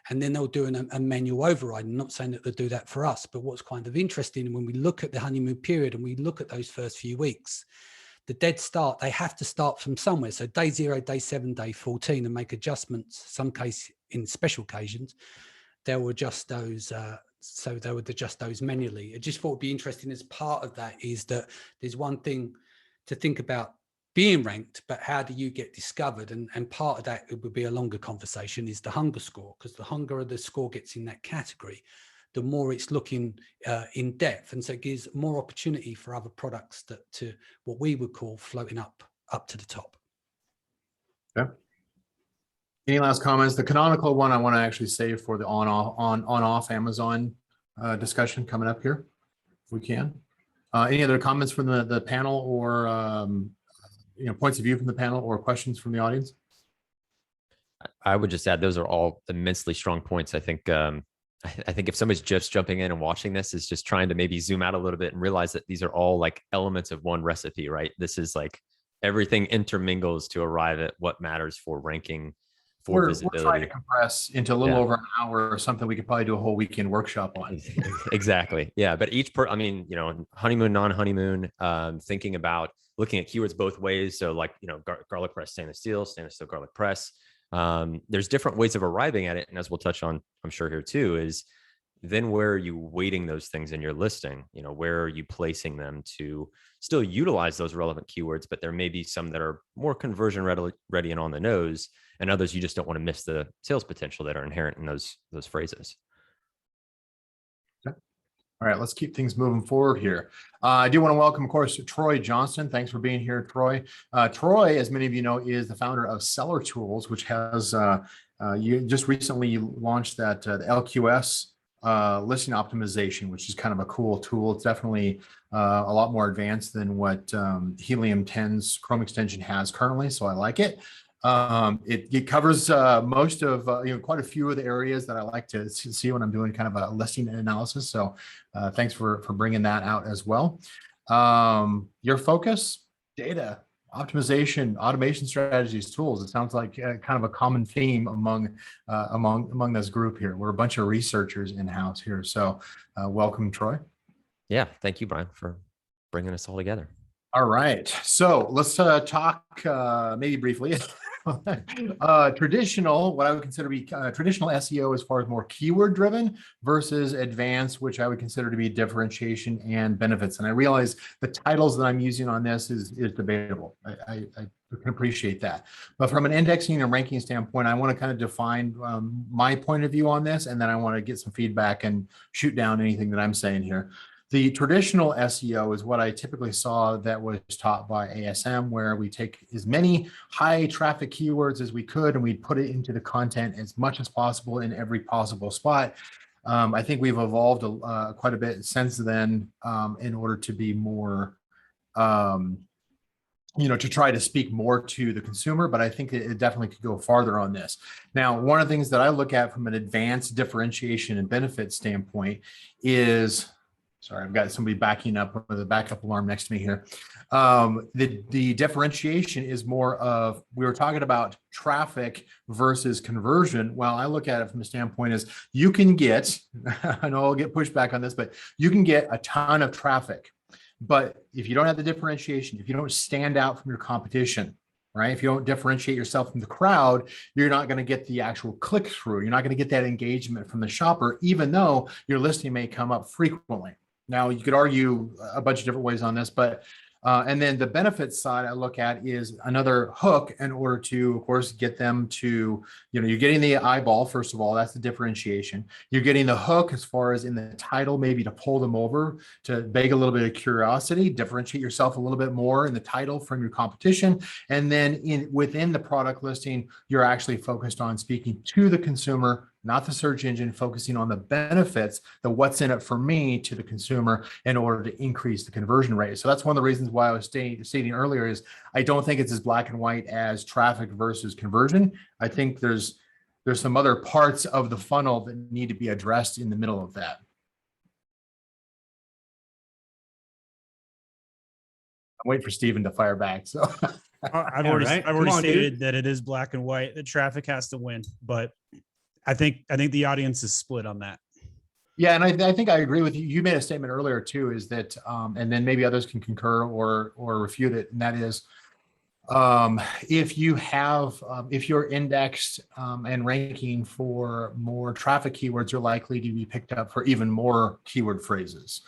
[SPEAKER 6] And then they'll do a manual override. I'm not saying that they'll do that for us, but what's kind of interesting when we look at the honeymoon period and we look at those first few weeks, the dead start, they have to start from somewhere. So day 0, day 7, day 14, and make adjustments. Some case in special occasions, they'll adjust those. So they would adjust those manually. I just thought it'd be interesting as part of that is that there's one thing to think about being ranked, but how do you get discovered? And part of that, it would be a longer conversation, is the hunger score, because the hunger the score gets in that category, the more it's looking in depth. And so it gives more opportunity for other products to what we would call floating up to the top.
[SPEAKER 2] Yeah. Any last comments? The canonical one I want to actually save for the on-off Amazon discussion coming up here, if we can. Any other comments from the panel, or points of view from the panel, or questions from the audience?
[SPEAKER 4] I would just add, those are all immensely strong points. I think if somebody's just jumping in and watching this, is just trying to maybe zoom out a little bit and realize that these are all like elements of one recipe, right? This is like everything intermingles to arrive at what matters for ranking, for visibility.
[SPEAKER 2] We're trying to compress into a little over an hour or something we could probably do a whole weekend workshop on.
[SPEAKER 4] Exactly. Yeah. But honeymoon, non-honeymoon, thinking about looking at keywords both ways. So like, garlic press, stainless steel, garlic press. There's different ways of arriving at it. And as we'll touch on, I'm sure here too, is then where are you weighting those things in your listing? Where are you placing them to still utilize those relevant keywords, but there may be some that are more conversion ready and on the nose, and others you just don't want to miss the sales potential that are inherent in those phrases.
[SPEAKER 2] Okay. All right, let's keep things moving forward here. I do want to welcome, of course, Troy Johnston. Thanks for being here, Troy. Troy, as many of you know, is the founder of Seller Tools, which has you just recently launched that the LQS listing optimization, which is kind of a cool tool. It's definitely a lot more advanced than what Helium 10's Chrome extension has currently, so I like it. It covers most of, quite a few of the areas that I like to see when I'm doing kind of a listing analysis. So thanks for bringing that out as well. Your focus, data, optimization, automation strategies, tools. It sounds like kind of a common theme among this group here. We're a bunch of researchers in-house here. So welcome, Troy.
[SPEAKER 4] Yeah, thank you, Brian, for bringing us all together.
[SPEAKER 2] All right, so let's talk maybe briefly. Traditional, what I would consider to be traditional SEO as far as more keyword driven versus advanced, which I would consider to be differentiation and benefits. And I realize the titles that I'm using on this is debatable. I can appreciate that. But from an indexing and ranking standpoint, I want to kind of define my point of view on this, and then I want to get some feedback and shoot down anything that I'm saying here. The traditional SEO is what I typically saw that was taught by ASM, where we take as many high traffic keywords as we could and we put it into the content as much as possible in every possible spot. I think we've evolved quite a bit since then in order to be more, to try to speak more to the consumer, but I think it definitely could go farther on this. Now, one of the things that I look at from an advanced differentiation and benefit standpoint is, sorry, I've got somebody backing up with a backup alarm next to me here. The differentiation is more of, we were talking about traffic versus conversion. Well, I look at it from the standpoint is you can get, I know I'll get pushback on this, but you can get a ton of traffic. But if you don't have the differentiation, if you don't stand out from your competition, right? If you don't differentiate yourself from the crowd, you're not going to get the actual click through. You're not going to get that engagement from the shopper, even though your listing may come up frequently. Now, you could argue a bunch of different ways on this, but and then the benefits side I look at is another hook in order to, of course, get them to, you're getting the eyeball, first of all, that's the differentiation. You're getting the hook as far as in the title, maybe to pull them over, to beg a little bit of curiosity, differentiate yourself a little bit more in the title from your competition. And then within the product listing, you're actually focused on speaking to the consumer, not the search engine, focusing on the benefits, the what's in it for me to the consumer in order to increase the conversion rate. So that's one of the reasons why I was stating earlier is I don't think it's as black and white as traffic versus conversion. I think there's some other parts of the funnel that need to be addressed in the middle of that. I'm waiting for Stephen to fire back. So
[SPEAKER 3] I've already stated that it is black and white. The traffic has to win, but I think the audience is split on that.
[SPEAKER 2] Yeah, and I think I agree with you. You made a statement earlier too, is that, and then maybe others can concur or refute it, and that is, if you're indexed and ranking for more traffic keywords, you're likely to be picked up for even more keyword phrases.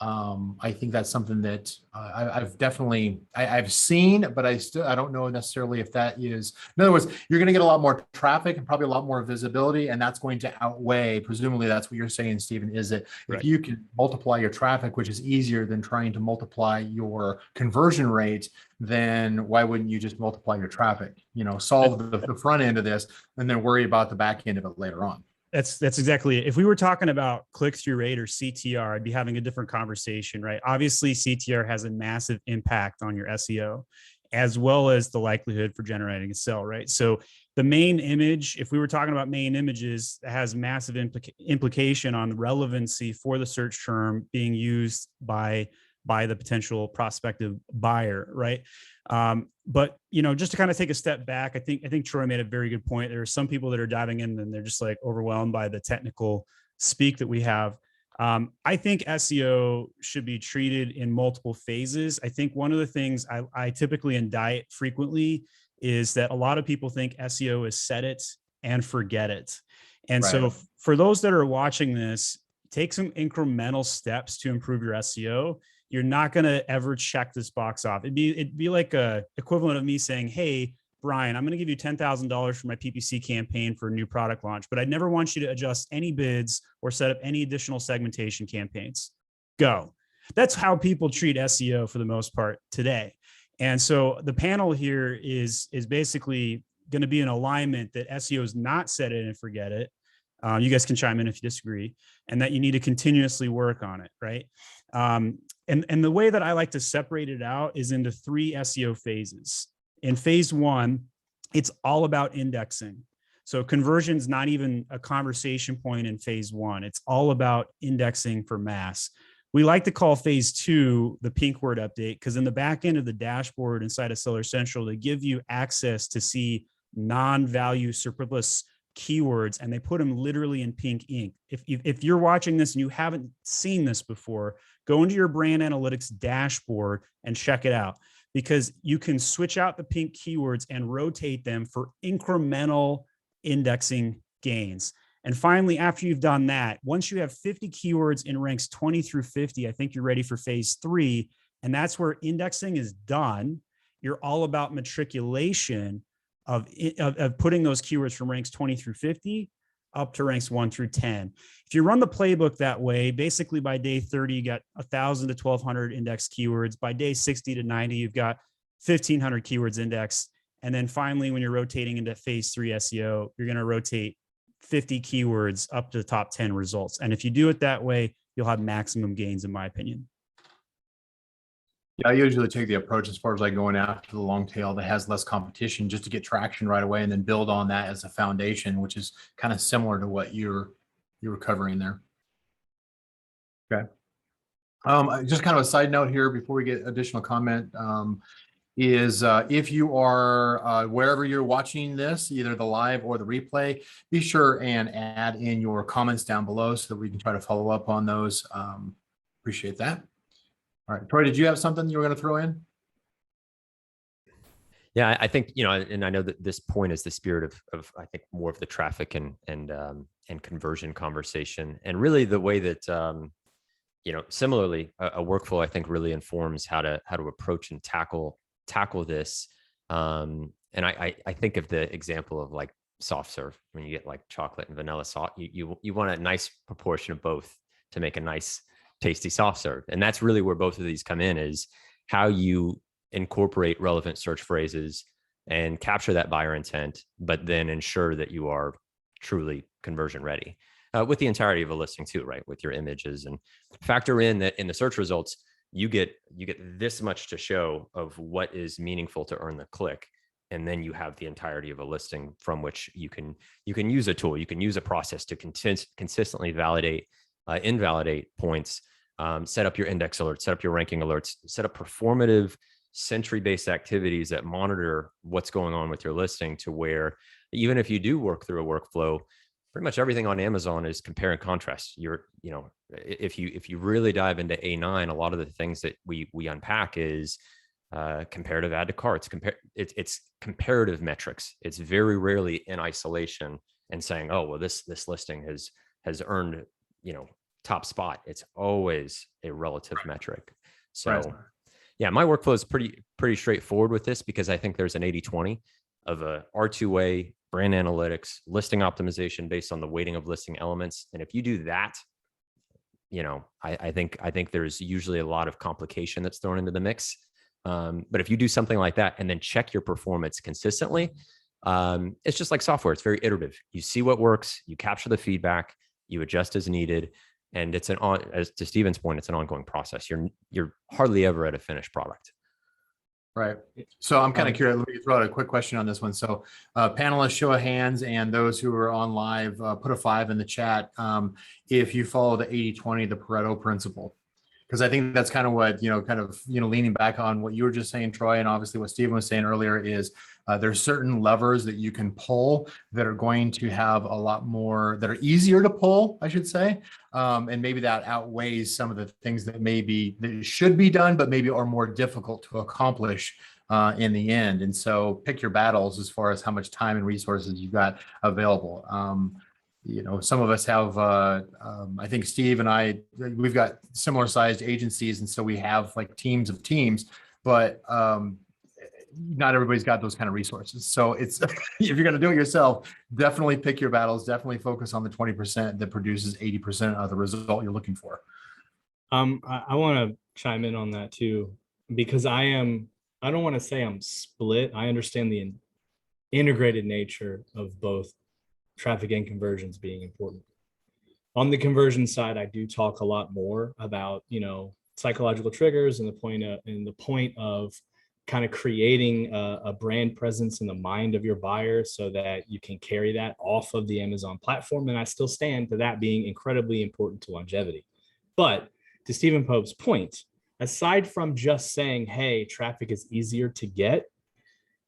[SPEAKER 2] I think that's something that I've seen, but I don't know necessarily if that is, in other words, you're going to get a lot more traffic and probably a lot more visibility, and that's going to outweigh, presumably that's what you're saying, Stephen, is that
[SPEAKER 3] right.
[SPEAKER 2] If you can multiply your traffic, which is easier than trying to multiply your conversion rate, then why wouldn't you just multiply your traffic, solve the front end of this and then worry about the back end of it later on.
[SPEAKER 3] That's exactly it. If we were talking about click-through rate or CTR, I'd be having a different conversation, right? Obviously, CTR has a massive impact on your SEO, as well as the likelihood for generating a sale, right? So the main image, if we were talking about main images, has massive implication on the relevancy for the search term being used by the potential prospective buyer, right? But just to kind of take a step back, I think Troy made a very good point. There are some people that are diving in and they're just like overwhelmed by the technical speak that we have. I think SEO should be treated in multiple phases. I think one of the things I typically indict frequently is that a lot of people think SEO is set it and forget it. And
[SPEAKER 2] right.
[SPEAKER 3] So for those that are watching this, take some incremental steps to improve your SEO. You're not going to ever check this box off. It'd be like a equivalent of me saying, hey, Brian, I'm going to give you $10,000 for my PPC campaign for a new product launch, but I never want you to adjust any bids or set up any additional segmentation campaigns. Go. That's how people treat SEO for the most part today. And so the panel here is basically going to be in alignment that SEO is not set it and forget it. You guys can chime in if you disagree, and that you need to continuously work on it, right? And the way that I like to separate it out is into 3 SEO phases. In phase 1, it's all about indexing. So conversion is not even a conversation point in phase 1. It's all about indexing for mass. We like to call phase 2 the pink word update, because in the back end of the dashboard inside of Seller Central, they give you access to see non-value superfluous keywords, and they put them literally in pink ink. If you're watching this and you haven't seen this before, go into your brand analytics dashboard and check it out, because you can switch out the pink keywords and rotate them for incremental indexing gains. And finally, after you've done that, once you have 50 keywords in ranks 20 through 50, I think you're ready for phase 3. And that's where indexing is done. You're all about matriculation of putting those keywords from ranks 20 through 50 up to ranks 1 through 10. If you run the playbook that way, basically by day 30, you got 1,000 to 1,200 indexed keywords. By day 60 to 90, you've got 1,500 keywords indexed. And then finally, when you're rotating into phase 3 SEO, you're going to rotate 50 keywords up to the top 10 results. And if you do it that way, you'll have maximum gains, in my opinion.
[SPEAKER 2] Yeah, I usually take the approach as far as like going after the long tail that has less competition, just to get traction right away and then build on that as a foundation, which is kind of similar to what you were covering there. Okay. Just kind of a side note here before we get additional comment, is if you are wherever you're watching this, either the live or the replay, be sure and add in your comments down below so that we can try to follow up on those. Appreciate that. All right, Troy, did you have something you were going to throw in?
[SPEAKER 4] Yeah, I think, and I know that this point is the spirit of I think more of the traffic and conversion conversation, and really the way that similarly a workflow I think really informs how to approach and tackle this. And I think of the example of like soft serve, when you get like chocolate and vanilla sauce, you want a nice proportion of both to make a nice tasty soft serve. And that's really where both of these come in, is how you incorporate relevant search phrases and capture that buyer intent, but then ensure that you are truly conversion ready with the entirety of a listing too, right? With your images, and factor in that in the search results, you get this much to show of what is meaningful to earn the click. And then you have the entirety of a listing from which you can use a tool, you can use a process to consistently validate, invalidate points, set up your index alerts, set up your ranking alerts, set up performative Sentry-based activities that monitor what's going on with your listing, to where even if you do work through a workflow, pretty much everything on Amazon is compare and contrast. If you really dive into A9, a lot of the things that we unpack is comparative add to carts. It's comparative metrics. It's very rarely in isolation and saying, oh, well, this listing has earned top spot. It's always a relative metric. So. Right. Yeah, my workflow is pretty straightforward with this, because I think there's an 80-20 of a R2A, brand analytics, listing optimization based on the weighting of listing elements. And if you do that, I think there's usually a lot of complication that's thrown into the mix. But if you do something like that and then check your performance consistently, it's just like software. It's very iterative. You see what works, you capture the feedback, you adjust as needed. And it's as to Stephen's point, it's an ongoing process. You're hardly ever at a finished product.
[SPEAKER 2] Right. So I'm kind of curious. Let me throw out a quick question on this one. So panelists, show of hands, and those who are on live, put a 5 in the chat if you follow the 80-20, the Pareto principle. Because I think that's kind of what, leaning back on what you were just saying, Troy, and obviously what Stephen was saying earlier is there's certain levers that you can pull that are going to have a lot more, that are easier to pull, I should say. And maybe that outweighs some of the things that that should be done, but maybe are more difficult to accomplish in the end. And so pick your battles as far as how much time and resources you've got available. Some of us have, I think Steve and I, we've got similar sized agencies. And so we have like teams of teams, but not everybody's got those kind of resources. So it's, if you're going to do it yourself, definitely pick your battles, definitely focus on the 20% that produces 80% of the result you're looking for.
[SPEAKER 1] I want to chime in on that too, because I don't want to say I'm split. I understand the integrated nature of both traffic and conversions being important. On the conversion side, I do talk a lot more about, psychological triggers and the point of kind of creating a brand presence in the mind of your buyer so that you can carry that off of the Amazon platform. And I still stand to that being incredibly important to longevity. But to Stephen Pope's point, aside from just saying, hey, traffic is easier to get,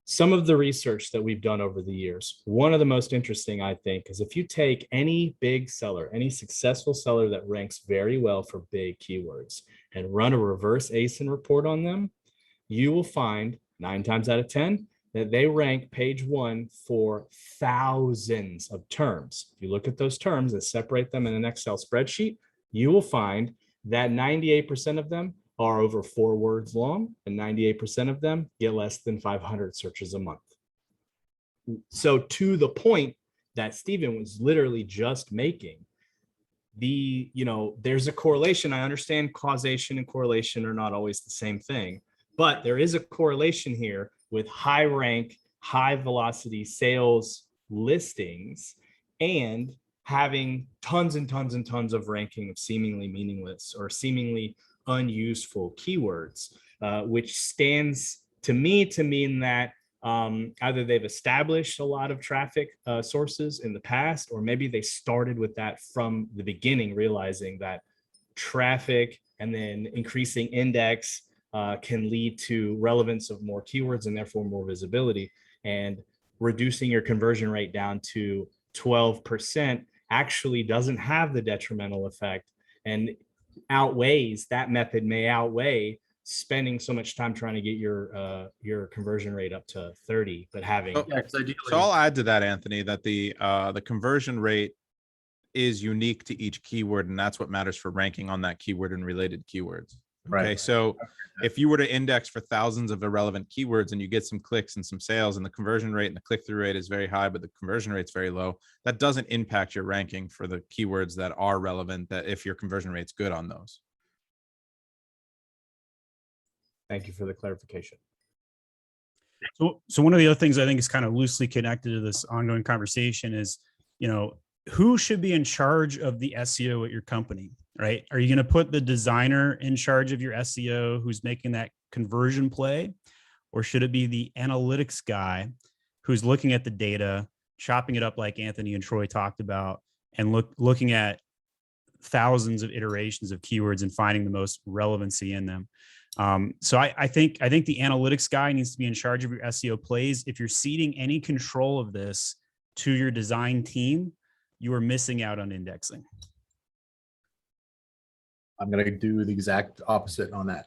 [SPEAKER 1] some of the research that we've done over the years, one of the most interesting, I think, is if you take any big seller, any successful seller that ranks very well for big keywords and run a reverse ASIN report on them, you will find 9 times out of 10 that they rank page 1 for thousands of terms. If you look at those terms and separate them in an Excel spreadsheet, you will find that 98% of them are over 4 words long, and 98% of them get less than 500 searches a month. So to the point that Stephen was literally just making, there's a correlation. I understand causation and correlation are not always the same thing, but there is a correlation here with high rank, high velocity sales listings and having tons and tons and tons of ranking of seemingly meaningless or seemingly unuseful keywords, which stands to me to mean that either they've established a lot of traffic sources in the past, or maybe they started with that from the beginning, realizing that traffic and then increasing index can lead to relevance of more keywords and therefore more visibility, and reducing your conversion rate down to 12% actually doesn't have the detrimental effect and outweighs, that method may outweigh spending so much time trying to get your conversion rate up to 30, but having.
[SPEAKER 5] So I'll add to that, Anthony, that the conversion rate is unique to each keyword, and that's what matters for ranking on that keyword and related keywords. Okay,
[SPEAKER 2] Right.
[SPEAKER 5] so if you were to index for thousands of irrelevant keywords and you get some clicks and some sales and the conversion rate and the click-through rate is very high, but the conversion rate's very low, that doesn't impact your ranking for the keywords that are relevant, that if your conversion rate's good on those.
[SPEAKER 1] Thank you for the clarification.
[SPEAKER 3] So one of the other things I think is kind of loosely connected to this ongoing conversation is, who should be in charge of the SEO at your company, right? Are you going to put the designer in charge of your SEO who's making that conversion play? Or should it be the analytics guy who's looking at the data, chopping it up like Anthony and Troy talked about, and looking at thousands of iterations of keywords and finding the most relevancy in them? So I think the analytics guy needs to be in charge of your SEO plays. If you're ceding any control of this to your design team, you are missing out on indexing.
[SPEAKER 2] I'm going to do the exact opposite on that.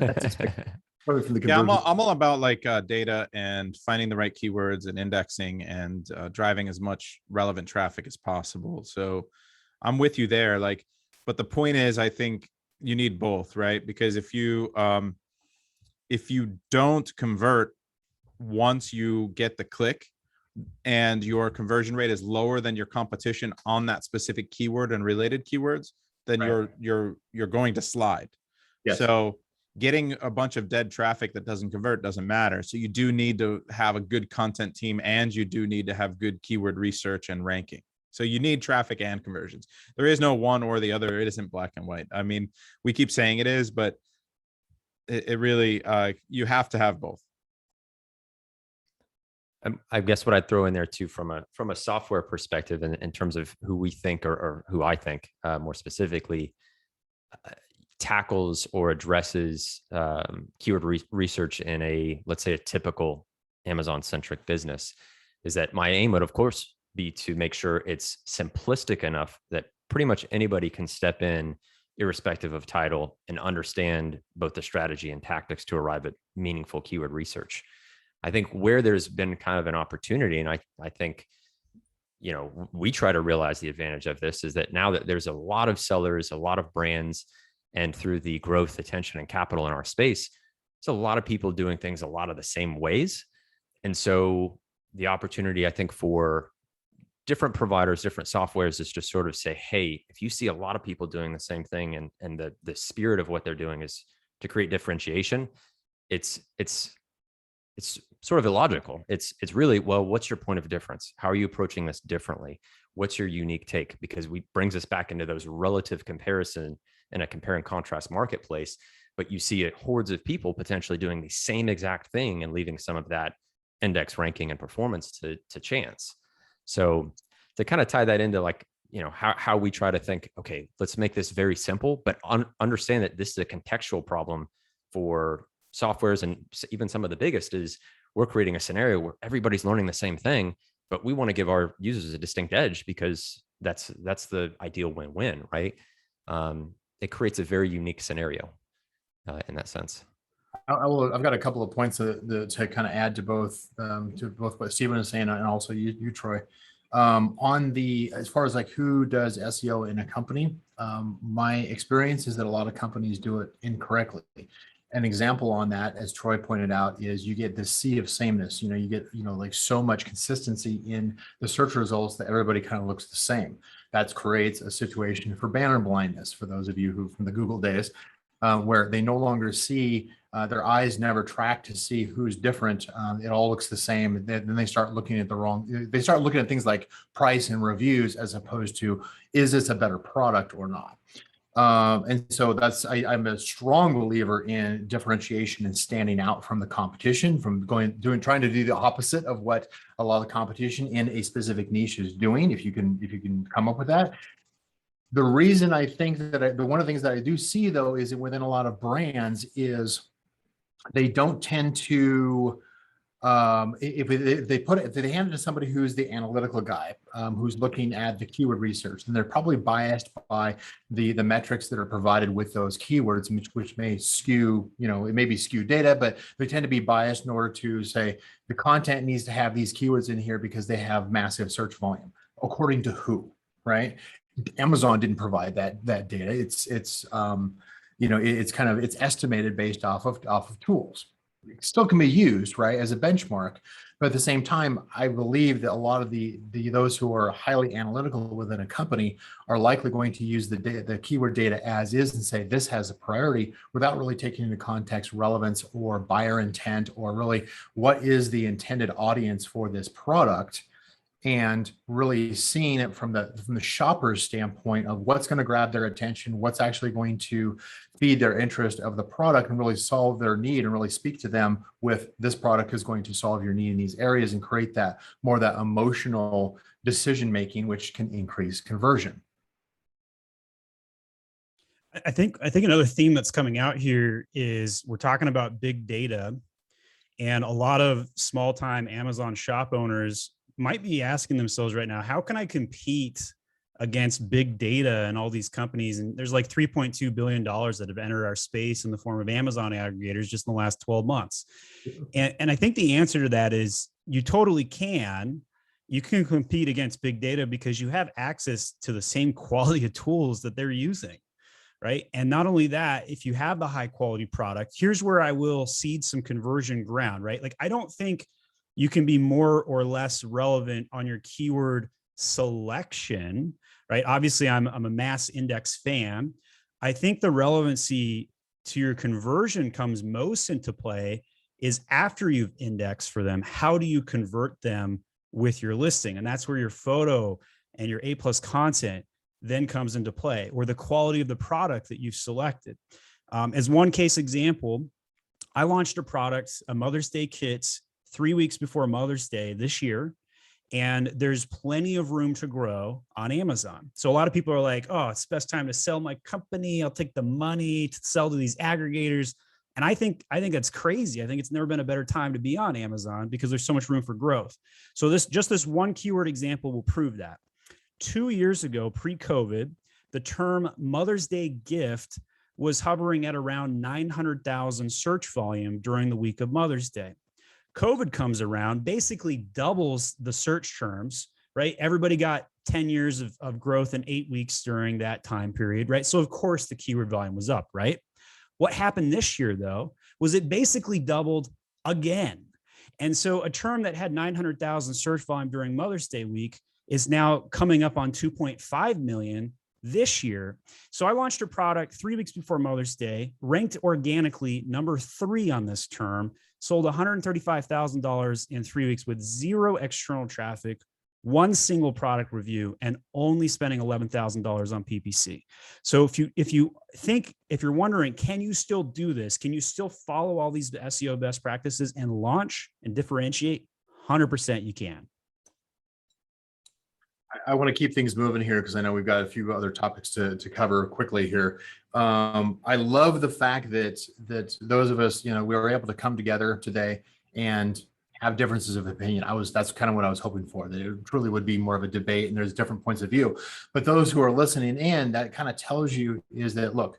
[SPEAKER 5] Yeah, I'm all about like data and finding the right keywords and indexing and driving as much relevant traffic as possible. So I'm with you there. But the point is, I think you need both, right? Because if you don't convert once you get the click, and your conversion rate is lower than your competition on that specific keyword and related keywords, then
[SPEAKER 2] Right.
[SPEAKER 5] you're going to slide.
[SPEAKER 2] Yes.
[SPEAKER 5] So getting a bunch of dead traffic that doesn't convert doesn't matter. So you do need to have a good content team, and you do need to have good keyword research and ranking. So you need traffic and conversions. There is no one or the other. It isn't black and white. I mean, we keep saying it is, but it really, you have to have both.
[SPEAKER 4] I guess what I'd throw in there too, from a software perspective, in terms of who we think, or who I think more specifically tackles or addresses keyword research in let's say a typical Amazon centric business, is that my aim would of course be to make sure it's simplistic enough that pretty much anybody can step in, irrespective of title, and understand both the strategy and tactics to arrive at meaningful keyword research. I think where there's been kind of an opportunity, and I think, we try to realize the advantage of this, is that now that there's a lot of sellers, a lot of brands, and through the growth, attention, and capital in our space, there's a lot of people doing things a lot of the same ways. And so the opportunity, I think, for different providers, different softwares, is just sort of say, hey, if you see a lot of people doing the same thing, and the spirit of what they're doing is to create differentiation, it's it's sort of illogical. It's really, well, what's your point of difference? How are you approaching this differently? What's your unique take? Because we brings us back into those relative comparison in a compare and contrast marketplace. But you see hordes of people potentially doing the same exact thing and leaving some of that index ranking and performance to chance. So to kind of tie that into like, you know, how we try to think, okay, let's make this very simple, but understand that this is a contextual problem for softwares, and even some of the biggest is we're creating a scenario where everybody's learning the same thing, but we want to give our users a distinct edge because that's the ideal win-win, right? It creates a very unique scenario in that sense.
[SPEAKER 2] I've got a couple of points to kind of add to both what Stephen is saying and also you Troy. As far as like who does SEO in a company, my experience is that a lot of companies do it incorrectly. An example on that, as Troy pointed out, is you get this sea of sameness. You know, you get, like so much consistency in the search results that everybody kind of looks the same. That creates a situation for banner blindness for those of you who from the Google days, where they no longer see, their eyes never track to see who's different. It all looks the same. Then they start looking at they start looking at things like price and reviews as opposed to, is this a better product or not? And so I'm a strong believer in differentiation and standing out from the competition, from trying to do the opposite of what a lot of the competition in a specific niche is doing. If you can come up with that. The reason I think that one of the things that I do see though, is that within a lot of brands is they don't tend to, if they hand it to somebody who's the analytical guy, who's looking at the keyword research, then they're probably biased by the metrics that are provided with those keywords, which may skew, it may be skewed data, but they tend to be biased in order to say the content needs to have these keywords in here because they have massive search volume. According to who, right? Amazon didn't provide that data. It's estimated based off of tools. It still can be used, right, as a benchmark, but at the same time, I believe that a lot of those who are highly analytical within a company are likely going to use the keyword data as is and say this has a priority without really taking into context relevance or buyer intent or really what is the intended audience for this product, and really seeing it from the shopper's standpoint of what's going to grab their attention, what's actually going to feed their interest of the product and really solve their need and really speak to them with this product is going to solve your need in these areas and create that emotional decision making, which can increase conversion.
[SPEAKER 3] I think another theme that's coming out here is we're talking about big data, and a lot of small time Amazon shop owners might be asking themselves right now, how can I compete against big data and all these companies? And there's like $3.2 billion that have entered our space in the form of Amazon aggregators just in the last 12 months. And I think the answer to that is you totally can. You can compete against big data because you have access to the same quality of tools that they're using, right? And not only that, if you have the high quality product, here's where I will cede some conversion ground, right? Like, I don't think you can be more or less relevant on your keyword selection, right? Obviously, I'm a mass index fan. I think the relevancy to your conversion comes most into play is after you've indexed for them. How do you convert them with your listing? And that's where your photo and your A+ content then comes into play, or the quality of the product that you've selected. As one case example, I launched a product, a Mother's Day kit, 3 weeks before Mother's Day this year, and there's plenty of room to grow on Amazon. So a lot of people are like, oh, it's the best time to sell my company. I'll take the money to sell to these aggregators. And I think that's crazy. I think it's never been a better time to be on Amazon because there's so much room for growth. So this one keyword example will prove that. 2 years ago, pre-COVID, the term Mother's Day gift was hovering at around 900,000 search volume during the week of Mother's Day. COVID comes around, basically doubles the search terms, right? Everybody got 10 years of growth in 8 weeks during that time period, right? So of course the keyword volume was up, right? What happened this year though, was it basically doubled again. And so a term that had 900,000 search volume during Mother's Day week is now coming up on 2.5 million this year. So I launched a product 3 weeks before Mother's Day, ranked organically number 3 on this term, sold $135,000 in 3 weeks with 0 external traffic, 1 single product review, and only spending $11,000 on PPC. So if you're wondering, can you still do this? Can you still follow all these SEO best practices and launch and differentiate? 100% you can.
[SPEAKER 2] I want to keep things moving here because I know we've got a few other topics to cover quickly here. I love the fact that those of us, we were able to come together today and have differences of opinion. That's kind of what I was hoping for, that it truly would be more of a debate and there's different points of view. But those who are listening in, that kind of tells you is that, look,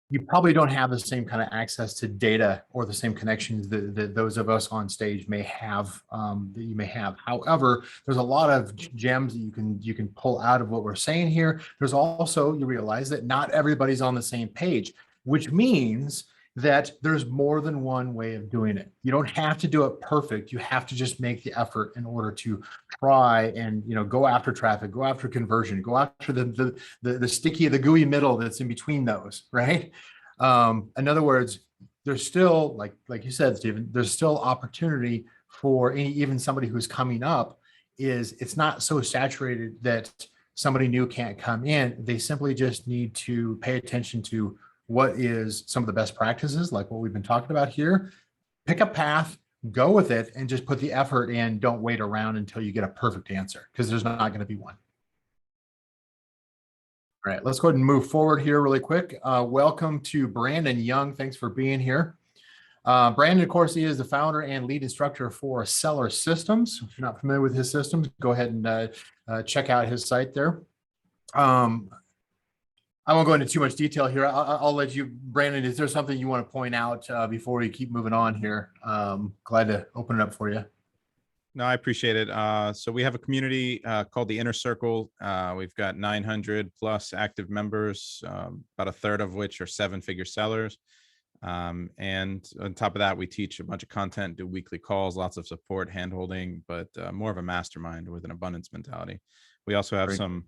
[SPEAKER 2] you probably don't have the same kind of access to data or the same connections that those of us on stage may have, that you may have. However, there's a lot of gems that you can pull out of what we're saying here. There's also, you realize that not everybody's on the same page, which means that there's more than one way of doing it. You don't have to do it perfect. You have to just make the effort in order to try and go after traffic, go after conversion, go after the sticky, the gooey middle that's in between those, right? In other words, there's still, like you said, Stephen, there's still opportunity for even somebody who's coming up. It's not so saturated that somebody new can't come in. They simply just need to pay attention to what is some of the best practices, like what we've been talking about here. Pick a path, go with it, and just put the effort in. Don't wait around until you get a perfect answer, because there's not going to be one. All right, let's go ahead and move forward here really quick. Welcome to Brandon Young. Thanks for being here. Brandon, of course, he is the founder and lead instructor for Seller Systems. If you're not familiar with his systems, go ahead and check out his site there. I won't go into too much detail here. I'll let you, Brandon, is there something you want to point out before we keep moving on here? Glad to open it up for you.
[SPEAKER 5] No, I appreciate it. So we have a community called the Inner Circle. We've got 900 plus active members, about a third of which are 7-figure sellers. And on top of that, we teach a bunch of content, do weekly calls, lots of support, handholding, but more of a mastermind with an abundance mentality. We also have some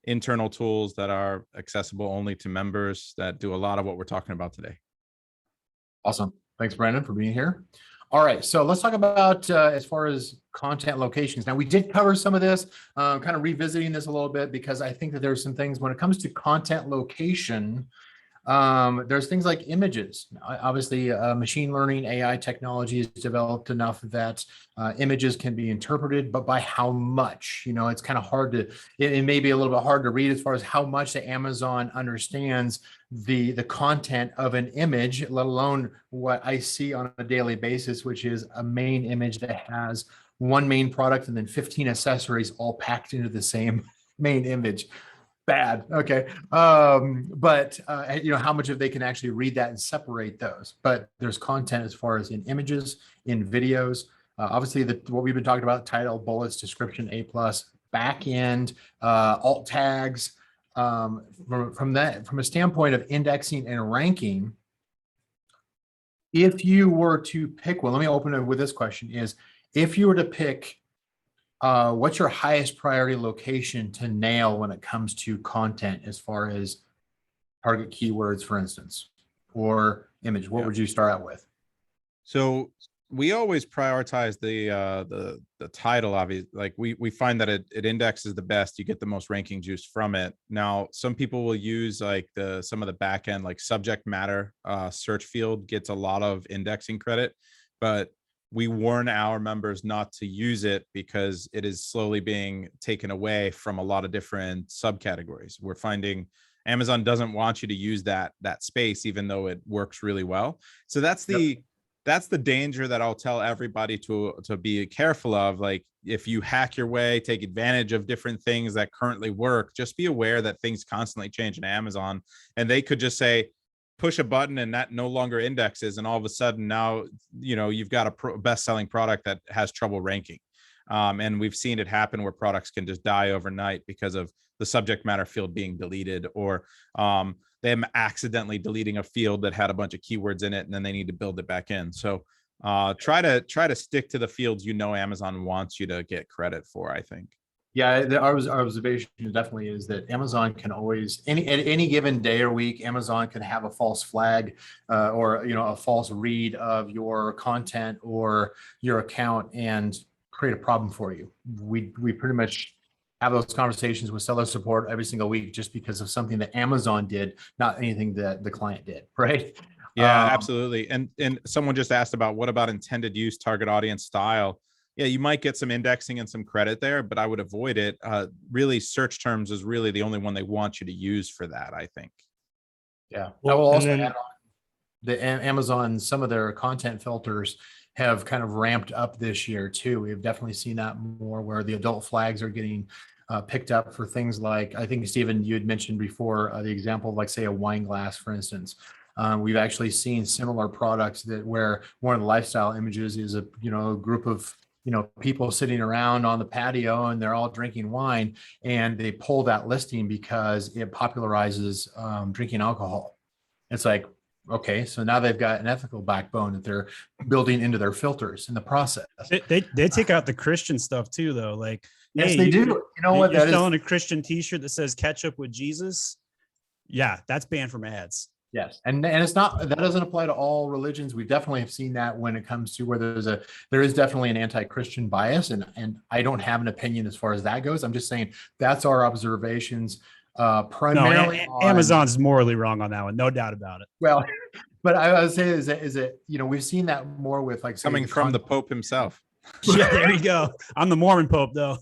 [SPEAKER 5] internal tools that are accessible only to members that do a lot of what we're talking about today.
[SPEAKER 2] Awesome. Thanks, Brandon, for being here. All right, so let's talk about as far as content locations. Now, we did cover some of this, kind of revisiting this a little bit, because I think that there's some things when it comes to content location. There's things like images. Obviously, machine learning, AI technology is developed enough that images can be interpreted, but by how much? It's kind of hard to, it may be a little bit hard to read as far as how much the Amazon understands the content of an image, let alone what I see on a daily basis, which is a main image that has one main product and then 15 accessories all packed into the same main image. Bad. Okay. But how much of they can actually read that and separate those. But there's content as far as in images, in videos, obviously what we've been talking about: title, bullets, description, A+, backend, alt tags. From a standpoint of indexing and ranking, if you were to pick one, let me open it with this question: is if you were to pick what's your highest priority location to nail when it comes to content, as far as target keywords, for instance, or image? What would you start out with?
[SPEAKER 5] So we always prioritize the title. Obviously, like we find that it indexes the best. You get the most ranking juice from it. Now, some people will use like some of the back end, like subject matter search field gets a lot of indexing credit, but we warn our members not to use it because it is slowly being taken away from a lot of different subcategories. We're finding Amazon doesn't want you to use that space, even though it works really well. So that's the danger that I'll tell everybody to be careful of. Like, if you hack your way, take advantage of different things that currently work, just be aware that things constantly change in Amazon, and they could just say, push a button and that no longer indexes, and all of a sudden now you've got a best-selling product that has trouble ranking. And we've seen it happen where products can just die overnight because of the subject matter field being deleted, or them accidentally deleting a field that had a bunch of keywords in it, and then they need to build it back in. So try to stick to the fields Amazon wants you to get credit for, I think.
[SPEAKER 2] Yeah, our observation definitely is that Amazon can always at any given day or week, Amazon can have a false flag or a false read of your content or your account and create a problem for you. We pretty much have those conversations with seller support every single week just because of something that Amazon did, not anything that the client did, right?
[SPEAKER 5] Yeah, absolutely. And someone just asked about what about intended use, target audience, style. Yeah, you might get some indexing and some credit there, but I would avoid it. Really, search terms is really the only one they want you to use for that, I think.
[SPEAKER 2] Yeah. I
[SPEAKER 1] Well,
[SPEAKER 2] will
[SPEAKER 1] and
[SPEAKER 2] also
[SPEAKER 1] then-
[SPEAKER 2] add on the Amazon, some of their content filters have kind of ramped up this year too. We've definitely seen that more where the adult flags are getting picked up for things like, I think, Stephen, you had mentioned before the example of like, say, a wine glass, for instance. We've actually seen similar products that where one of the lifestyle images is a group of people sitting around on the patio and they're all drinking wine, and they pull that listing because it popularizes drinking alcohol. It's like, okay, so now they've got an ethical backbone that they're building into their filters in the process.
[SPEAKER 3] They take out the Christian stuff too, though. Like,
[SPEAKER 2] Yes,
[SPEAKER 3] hey,
[SPEAKER 2] they do. You know what?
[SPEAKER 3] You're
[SPEAKER 2] That is,
[SPEAKER 3] selling a Christian T-shirt that says "Ketchup with Jesus." Yeah, that's banned from ads.
[SPEAKER 2] yes, and it's not, that doesn't apply to all religions. We definitely have seen that when it comes to where there is definitely an anti-Christian bias, and I don't have an opinion as far as that goes. I'm just saying that's our observations.
[SPEAKER 3] No,
[SPEAKER 2] Primarily on,
[SPEAKER 3] Amazon's morally wrong on that one, no doubt about it.
[SPEAKER 2] well, but I would say is that we've seen that more with like, say,
[SPEAKER 5] Coming from the Pope himself.
[SPEAKER 3] Yeah, there you go. I'm the Mormon Pope, though.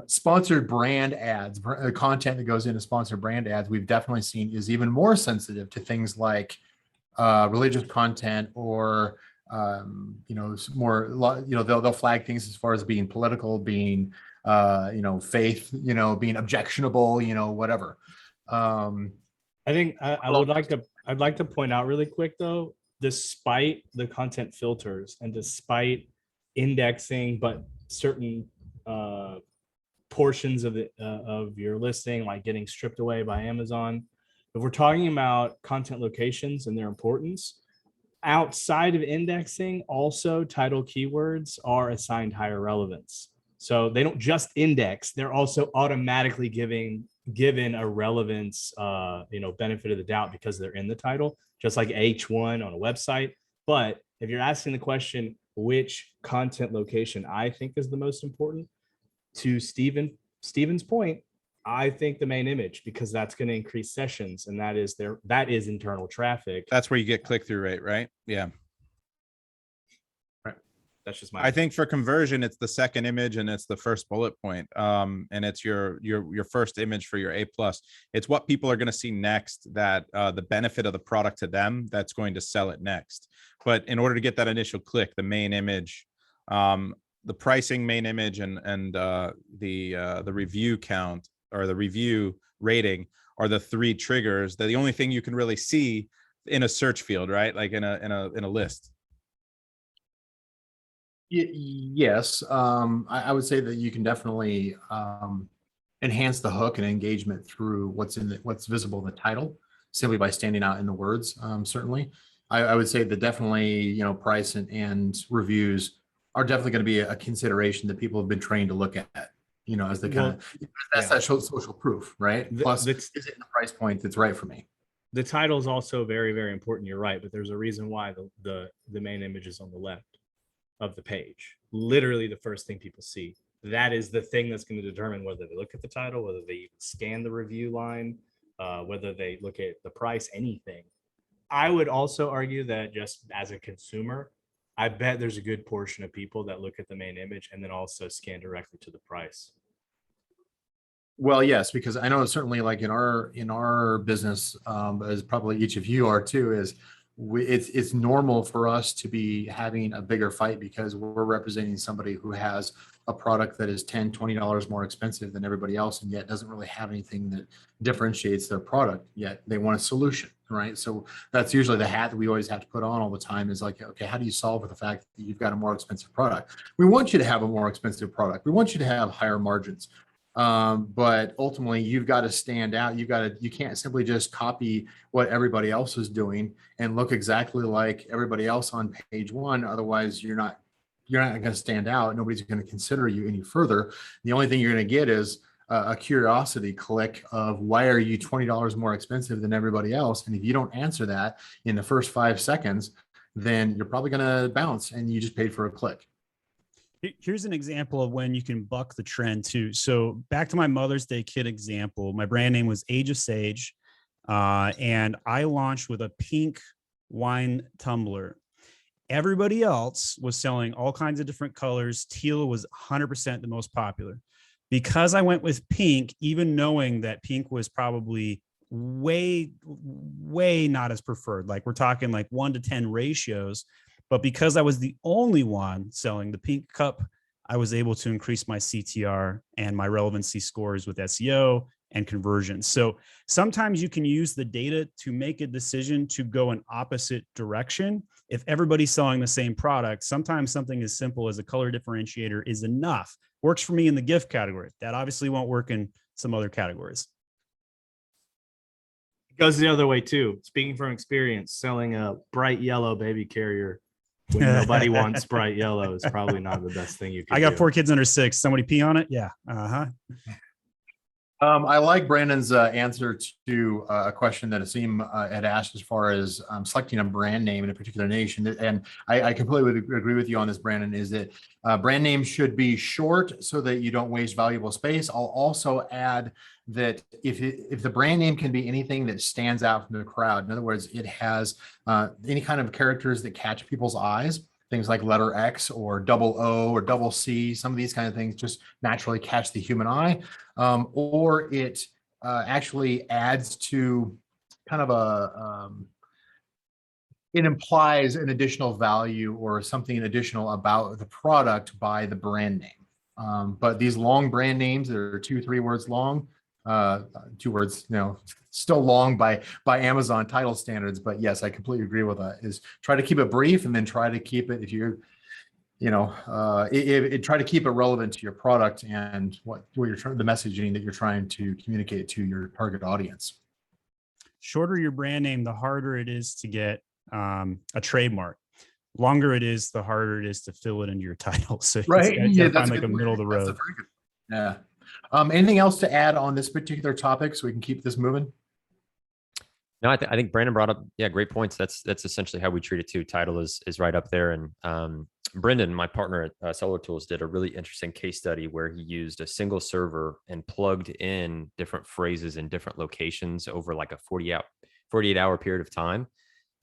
[SPEAKER 2] Sponsored brand ads, content that goes into sponsored brand ads, we've definitely seen is even more sensitive to things like religious content or more, they'll flag things as far as being political, being faith, being objectionable, whatever.
[SPEAKER 1] I think I'd like to point out really quick though, despite the content filters and despite indexing, but certain portions of your listing like getting stripped away by Amazon, if we're talking about content locations and their importance outside of indexing, also title keywords are assigned higher relevance. So they don't just index, they're also automatically given a relevance benefit of the doubt because they're in the title, just like H1 on a website. But if you're asking the question which content location I think is the most important, to Steven's point, I think the main image, because that's going to increase sessions, and that is internal traffic.
[SPEAKER 5] That's where you get click-through rate, right? Yeah.
[SPEAKER 1] That's just my
[SPEAKER 5] I think for conversion, it's the second image and it's the first bullet point. And it's your first image for your A+. It's what people are going to see next, that the benefit of the product to them that's going to sell it next. But in order to get that initial click, the main image, the pricing main image and the review count or the review rating are the three triggers. They're the only thing you can really see in a search field, right? Like in a list.
[SPEAKER 2] Yes, I would say that you can definitely enhance the hook and engagement through what's visible in the title simply by standing out in the words. Certainly, I would say that definitely price and reviews are definitely going to be a consideration that people have been trained to look at. As the kind of that social proof, right? Plus, is it the price point that's right for me?
[SPEAKER 1] The title is also very, very important. You're right, but there's a reason why the main image is on the left of the page. Literally the first thing people see. That is the thing that's going to determine whether they look at the title, whether they even scan the review line, whether they look at the price, anything. I would also argue that just as a consumer, I bet there's a good portion of people that look at the main image and then also scan directly to the price.
[SPEAKER 2] Well, yes, because I know certainly like in our business, as probably each of you are too, is it's normal for us to be having a bigger fight because we're representing somebody who has a product that is $10, $20 more expensive than everybody else, and yet doesn't really have anything that differentiates their product, yet they want a solution, right? So that's usually the hat that we always have to put on all the time, is like, okay, how do you solve for the fact that you've got a more expensive product? We want you to have a more expensive product. We want you to have higher margins. But ultimately you've got to stand out. You can't simply just copy what everybody else is doing and look exactly like everybody else on page one. Otherwise you're not you're not going to stand out. Nobody's going to consider you any further. The only thing you're going to get is a curiosity click of why are you $20 more expensive than everybody else? And if you don't answer that in the first 5 seconds, then you're probably going to bounce and you just paid for a click.
[SPEAKER 3] Here's an example of when you can buck the trend too. So back to my Mother's Day kit example, my brand name was Age of Sage. And I launched with a pink wine tumbler. Everybody else was selling all kinds of different colors. Teal was 100% the most popular. Because I went with pink, even knowing that pink was probably way not as preferred, like we're talking like 1 to 10 ratios, but because I was the only one selling the pink cup, I was able to increase my CTR and my relevancy scores with SEO and conversion. So sometimes you can use the data to make a decision to go an opposite direction. If everybody's selling the same product, sometimes something as simple as a color differentiator is enough. Works for me in the gift category. That obviously won't work in some other categories.
[SPEAKER 1] It goes the other way too. Speaking from experience, selling a bright yellow baby carrier when nobody wants bright yellow is probably not the best thing you can do.
[SPEAKER 3] I got 4 kids under 6. Somebody pee on it? Yeah.
[SPEAKER 2] I like Brandon's answer to a question that Asim had asked as far as selecting a brand name in a particular nation. And I completely would agree with you on this, Brandon, is that brand names should be short so that you don't waste valuable space. I'll also add that if the brand name can be anything that stands out from the crowd, in other words, it has any kind of characters that catch people's eyes, things like letter X or double O or double C, some of these kind of things just naturally catch the human eye, or it actually adds to kind of it implies an additional value or something additional about the product by the brand name. But these long brand names that are 2-3 words long, 2 words, still long by Amazon title standards. But yes, I completely agree with that. Is try to keep it brief and then try to keep it, if you're, try to keep it relevant to your product and what you're trying, the messaging that you're trying to communicate to your target audience.
[SPEAKER 3] Shorter your brand name, the harder it is to get a trademark. Longer it is, the harder it is to fill it into your title. So
[SPEAKER 2] right,
[SPEAKER 3] yeah, find like a middle of the road.
[SPEAKER 2] Yeah. Anything else to add on this particular topic so we can keep this moving?
[SPEAKER 4] No, I think Brandon brought up, great points. That's essentially how we treat it too. Title is right up there. And Brendan, my partner at Solar Tools, did a really interesting case study where he used a single server and plugged in different phrases in different locations over like a 48-hour period of time.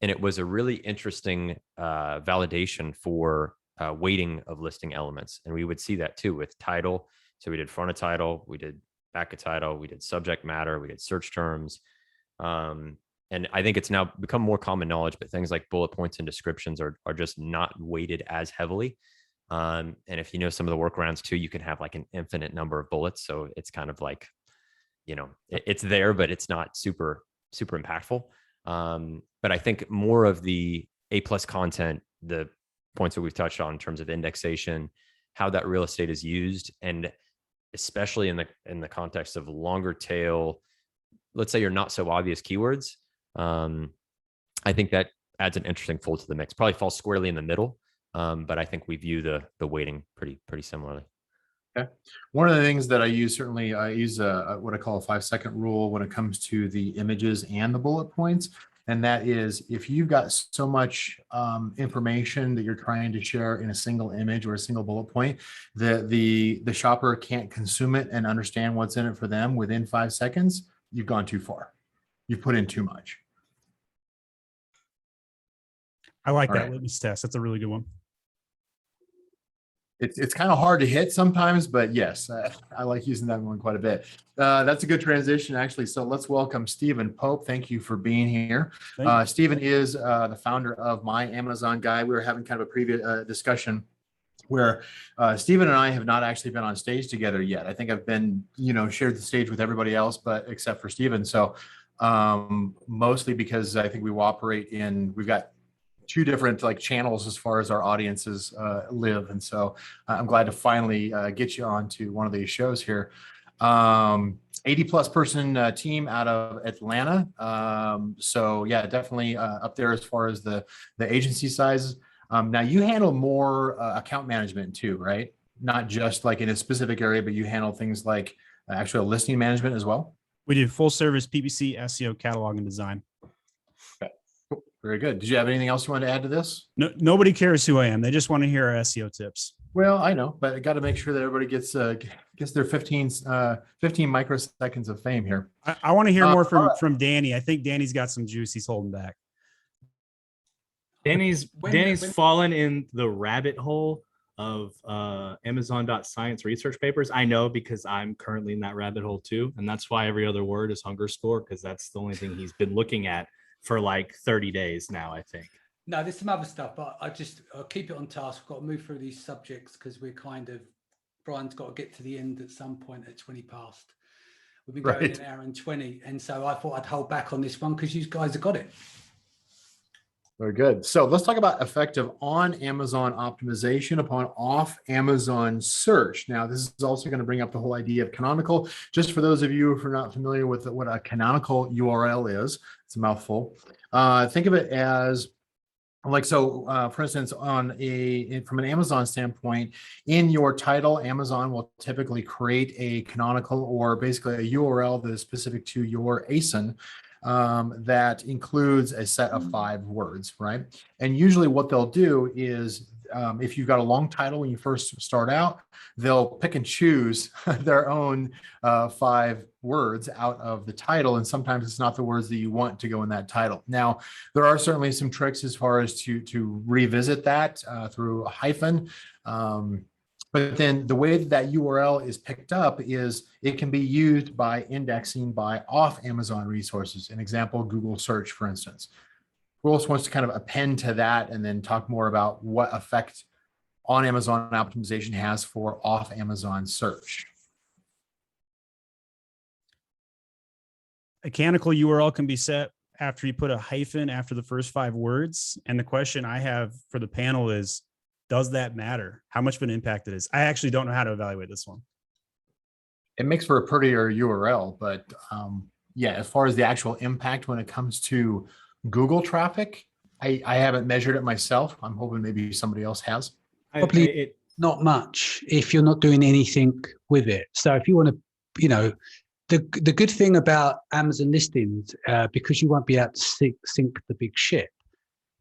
[SPEAKER 4] And it was a really interesting validation for weighting of listing elements. And we would see that too with title. So we did front of title, we did back of title, we did subject matter, we did search terms. And I think it's now become more common knowledge, but things like bullet points and descriptions are just not weighted as heavily. And if you know some of the workarounds too, you can have like an infinite number of bullets. So it's kind of like, it's there, but it's not super impactful. But I think more of the A+ content, the points that we've touched on in terms of indexation, how that real estate is used, and especially in the context of longer tail, let's say you're not so obvious keywords. I think that adds an interesting fold to the mix. Probably falls squarely in the middle, but I think we view the weighting pretty similarly.
[SPEAKER 2] Okay. One of the things that I use, certainly I use what I call a 5-second rule when it comes to the images and the bullet points. And that is, if you've got so much information that you're trying to share in a single image or a single bullet point, that the shopper can't consume it and understand what's in it for them within 5 seconds, you've gone too far. You've put in too much.
[SPEAKER 3] I like that litmus test. That's a really good one.
[SPEAKER 2] It's kind of hard to hit sometimes, but yes, I like using that one quite a bit. That's a good transition, actually. So let's welcome Stephen Pope. Thank you for being here. Stephen is the founder of My Amazon Guy. We were having kind of a previous discussion where Stephen and I have not actually been on stage together yet. I think I've been, shared the stage with everybody else, but except for Stephen. So mostly because I think we've got 2 different channels as far as our audiences live. And so I'm glad to finally get you onto one of these shows here. 80+ person team out of Atlanta. So yeah, definitely up there as far as the agency sizes. Now you handle more account management too, right? Not just like in a specific area, but you handle things like actual listing management as well.
[SPEAKER 3] We do full service PPC, SEO, catalog, and design.
[SPEAKER 2] Cool. Very good. Did you have anything else you wanted to add to this?
[SPEAKER 3] No, nobody cares who I am. They just want to hear our SEO tips.
[SPEAKER 2] Well, I know, but I got to make sure that everybody gets their 15 microseconds of fame here.
[SPEAKER 3] I want to hear more
[SPEAKER 2] all right.
[SPEAKER 3] from Danny. I think Danny's got some juice he's holding back.
[SPEAKER 1] Danny's fallen in the rabbit hole of Amazon.science research papers. I know because I'm currently in that rabbit hole too. And that's why every other word is hunger score, because that's the only thing he's been looking at for like 30 days now, I think.
[SPEAKER 6] No, there's some other stuff, but I'll keep it on task. We've got to move through these subjects because Brian's got to get to the end at some point at 20 past. We've been going an hour and 20. And so I thought I'd hold back on this one because you guys have got it.
[SPEAKER 2] Very good. So let's talk about effective on Amazon optimization upon off Amazon search. Now, this is also going to bring up the whole idea of canonical. Just for those of you who are not familiar with what a canonical URL is, it's a mouthful. Think of it as like, so for instance, from an Amazon standpoint, in your title, Amazon will typically create a canonical or basically a URL that is specific to your ASIN. That includes a set of 5 words, right? And usually what they'll do is if you've got a long title when you first start out, they'll pick and choose their own 5 words out of the title. And sometimes it's not the words that you want to go in that title. Now, there are certainly some tricks as far as to revisit that through a hyphen. But then the way that URL is picked up is it can be used by indexing by off Amazon resources. An example, Google search, for instance. Who else wants to kind of append to that and then talk more about what effect on Amazon optimization has for off Amazon search?
[SPEAKER 3] A canonical URL can be set after you put a hyphen after the first 5 words. And the question I have for the panel is, does that matter? How much of an impact it is? I actually don't know how to evaluate this one.
[SPEAKER 2] It makes for a prettier URL, but yeah, as far as the actual impact when it comes to Google traffic, I haven't measured it myself. I'm hoping maybe somebody else has.
[SPEAKER 6] Probably not much if you're not doing anything with it. So if you want to, the good thing about Amazon listings, because you won't be able to sync the big ship.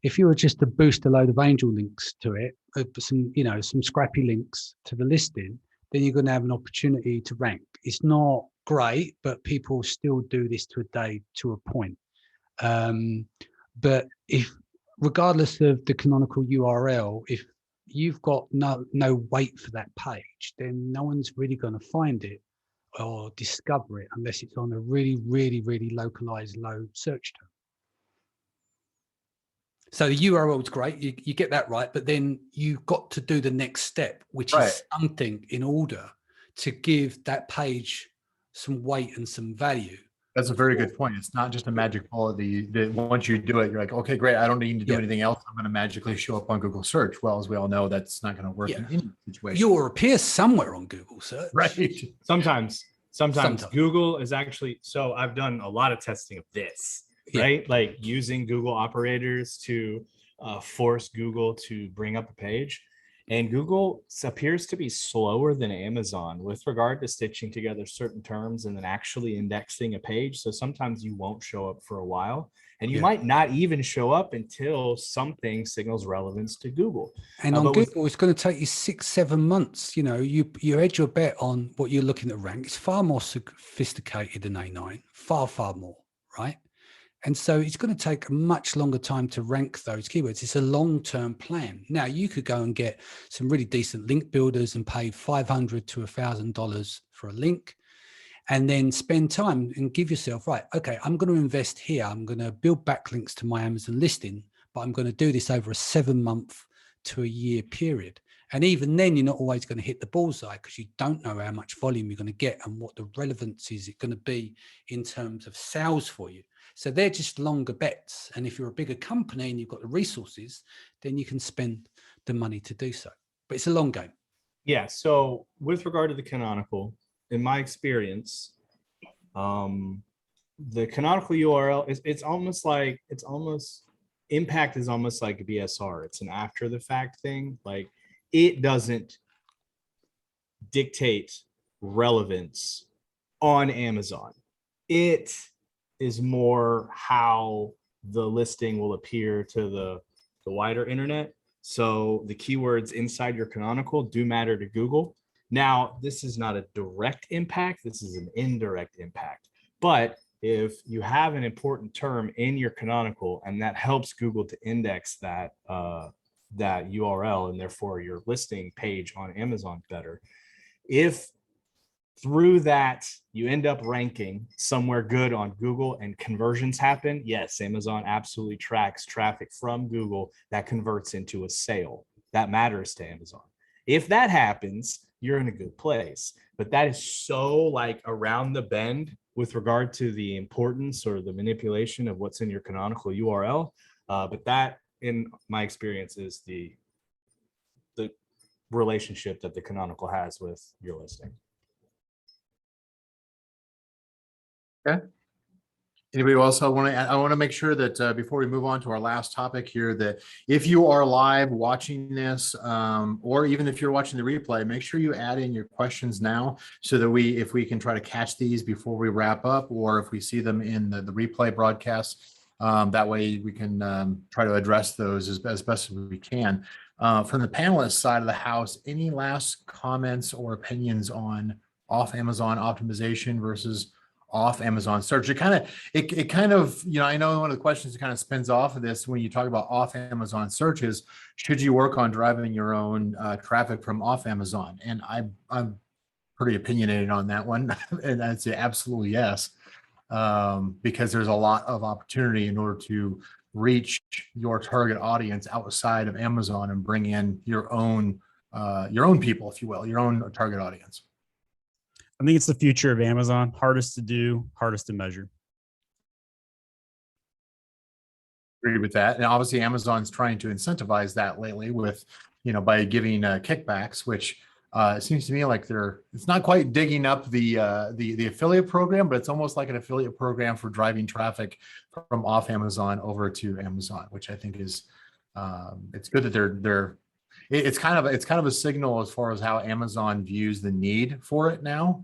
[SPEAKER 6] If you were just to boost a load of angel links to it, some scrappy links to the listing, then you're going to have an opportunity to rank. It's not great, but people still do this to a day to a point. But regardless of the canonical URL, if you've got no weight for that page, then no one's really going to find it or discover it unless it's on a really, really, really localized low search term. So the URL is great, you get that right, but then you've got to do the next step, which is something in order to give that page some weight and some value.
[SPEAKER 2] That's a very good point. It's not just a magic bullet that once you do it, you're like, okay, great, I don't need to do anything else. I'm going to magically show up on Google search. Well, as we all know, that's not going to work in any situation.
[SPEAKER 6] You'll appear somewhere on Google search.
[SPEAKER 2] Right.
[SPEAKER 1] Sometimes Google is actually, so I've done a lot of testing of this. Right? Like using Google operators to force Google to bring up a page. And Google appears to be slower than Amazon with regard to stitching together certain terms and then actually indexing a page. So sometimes you won't show up for a while, and you might not even show up until something signals relevance to Google.
[SPEAKER 6] And on Google, it's going to take you 6-7 months. You hedge your bet on what you're looking at rank. It's far more sophisticated than A9, far more, right? And so it's going to take a much longer time to rank those keywords. It's a long-term plan. Now, you could go and get some really decent link builders and pay $500 to $1,000 for a link, and then spend time and give yourself, right, okay, I'm going to invest here. I'm going to build backlinks to my Amazon listing, but I'm going to do this over a 7-month to a year period. And even then, you're not always going to hit the bullseye because you don't know how much volume you're going to get and what the relevance is going to be in terms of sales for you. So they're just longer bets. And if you're a bigger company and you've got the resources, then you can spend the money to do so. But it's a long game.
[SPEAKER 1] Yeah. So with regard to the canonical, in my experience, the canonical URL is it's almost impact is almost like a BSR. It's an after the fact thing. Like it doesn't dictate relevance on Amazon. It is more how the listing will appear to the wider internet. So the keywords inside your canonical do matter to Google. Now, this is not a direct impact. This is an indirect impact. But if you have an important term in your canonical and that helps Google to index that that URL and therefore your listing page on Amazon better, if through that you end up ranking somewhere good on Google and conversions happen, yes, Amazon absolutely tracks traffic from Google that converts into a sale. That matters to Amazon. If that happens, you're in a good place. But that is so like around the bend with regard to the importance or the manipulation of what's in your canonical URL. But that, in my experience, is the relationship that the canonical has with your listing.
[SPEAKER 2] Okay. Anybody else? I want to make sure that before we move on to our last topic here, that if you are live watching this, or even if you're watching the replay, make sure you add in your questions now so that if we can try to catch these before we wrap up, or if we see them in the replay broadcast, that way we can try to address those as best as we can. From the panelist side of the house, any last comments or opinions on off Amazon optimization versus off Amazon search? It kind of, you know, I know one of the questions that kind of spins off of this when you talk about off Amazon search is, should you work on driving your own traffic from off Amazon? And I'm pretty opinionated on that one. And I'd say absolutely yes, because there's a lot of opportunity in order to reach your target audience outside of Amazon and bring in your own people, if you will, your own target audience.
[SPEAKER 3] I think it's the future of Amazon. Hardest to do, hardest to measure.
[SPEAKER 2] Agree with that. And obviously Amazon's trying to incentivize that lately with, you know, by giving kickbacks, which it seems to me like it's not quite digging up the affiliate program, but it's almost like an affiliate program for driving traffic from off Amazon over to Amazon, which I think is it's good that it's kind of a signal as far as how Amazon views the need for it now,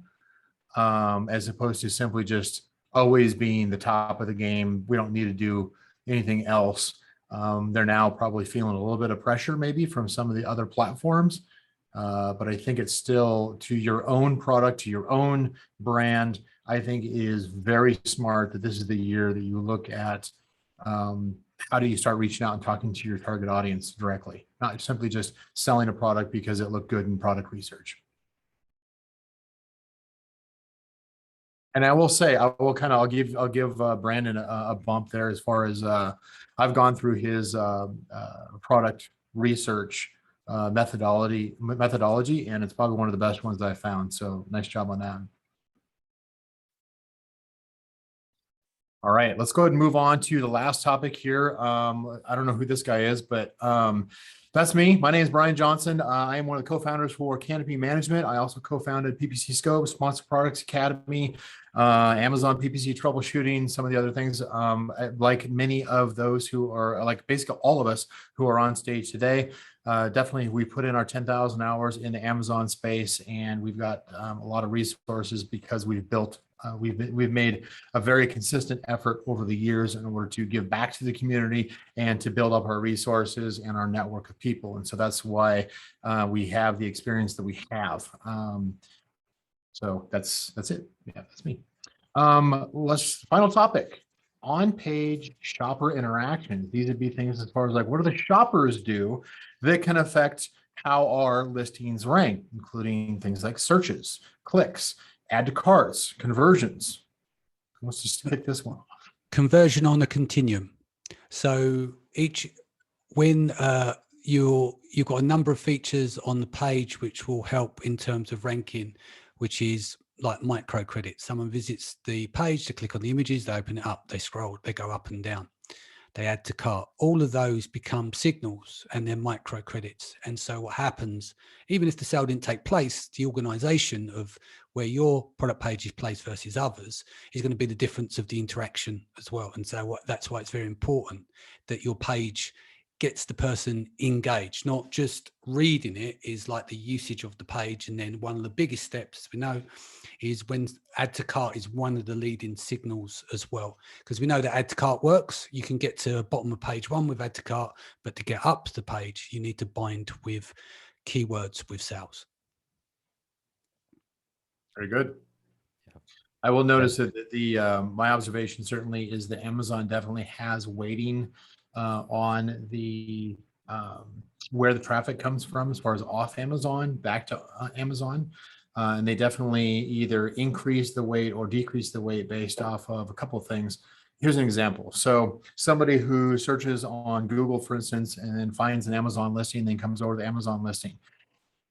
[SPEAKER 2] as opposed to simply just always being the top of the game. We don't need to do anything else. They're now probably feeling a little bit of pressure maybe from some of the other platforms. But I think it's still to your own product, to your own brand. I think it is very smart that this is the year that you look at how do you start reaching out and talking to your target audience directly, not simply just selling a product because it looked good in product research. And I will say, I'll give Brandon a bump there as far as I've gone through his product research methodology, and it's probably one of the best ones that I found. So nice job on that. All right, let's go ahead and move on to the last topic here. I don't know who this guy is, but that's me. My name is Brian Johnston. I am one of the co-founders for Canopy Management. I also co-founded PPC Scope, Sponsored Products Academy, Amazon PPC Troubleshooting, some of the other things. Like many of those who are, like basically all of us who are on stage today, definitely we put in our 10,000 hours in the Amazon space, and we've got a lot of resources because we've built we've made a very consistent effort over the years in order to give back to the community and to build up our resources and our network of people. And so that's why we have the experience that we have. So that's it. Yeah, that's me. Final topic. On-page shopper interactions. These would be things as far as like, what do the shoppers do that can affect how our listings rank, including things like searches, clicks, add to carts, conversions. Let's just pick this one off.
[SPEAKER 6] Conversion on a continuum. So when you've got a number of features on the page which will help in terms of ranking, which is like microcredit. Someone visits the page, they click on the images, they open it up, they scroll, they go up and down, they add to cart. All of those become signals and they're microcredits. And so what happens, even if the sale didn't take place, the organization of where your product page is placed versus others is going to be the difference of the interaction as well. And so that's why it's very important that your page gets the person engaged, not just reading it is like the usage of the page. And then one of the biggest steps we know is when add to cart is one of the leading signals as well, because we know that add to cart works. You can get to bottom of page one with add to cart, but to get up the page, you need to bind with keywords with sales.
[SPEAKER 2] Very good. I will notice that my observation certainly is that Amazon definitely has weighting on the where the traffic comes from as far as off Amazon back to Amazon. And they definitely either increase the weight or decrease the weight based off of a couple of things. Here's an example. So somebody who searches on Google, for instance, and then finds an Amazon listing, then comes over to the Amazon listing.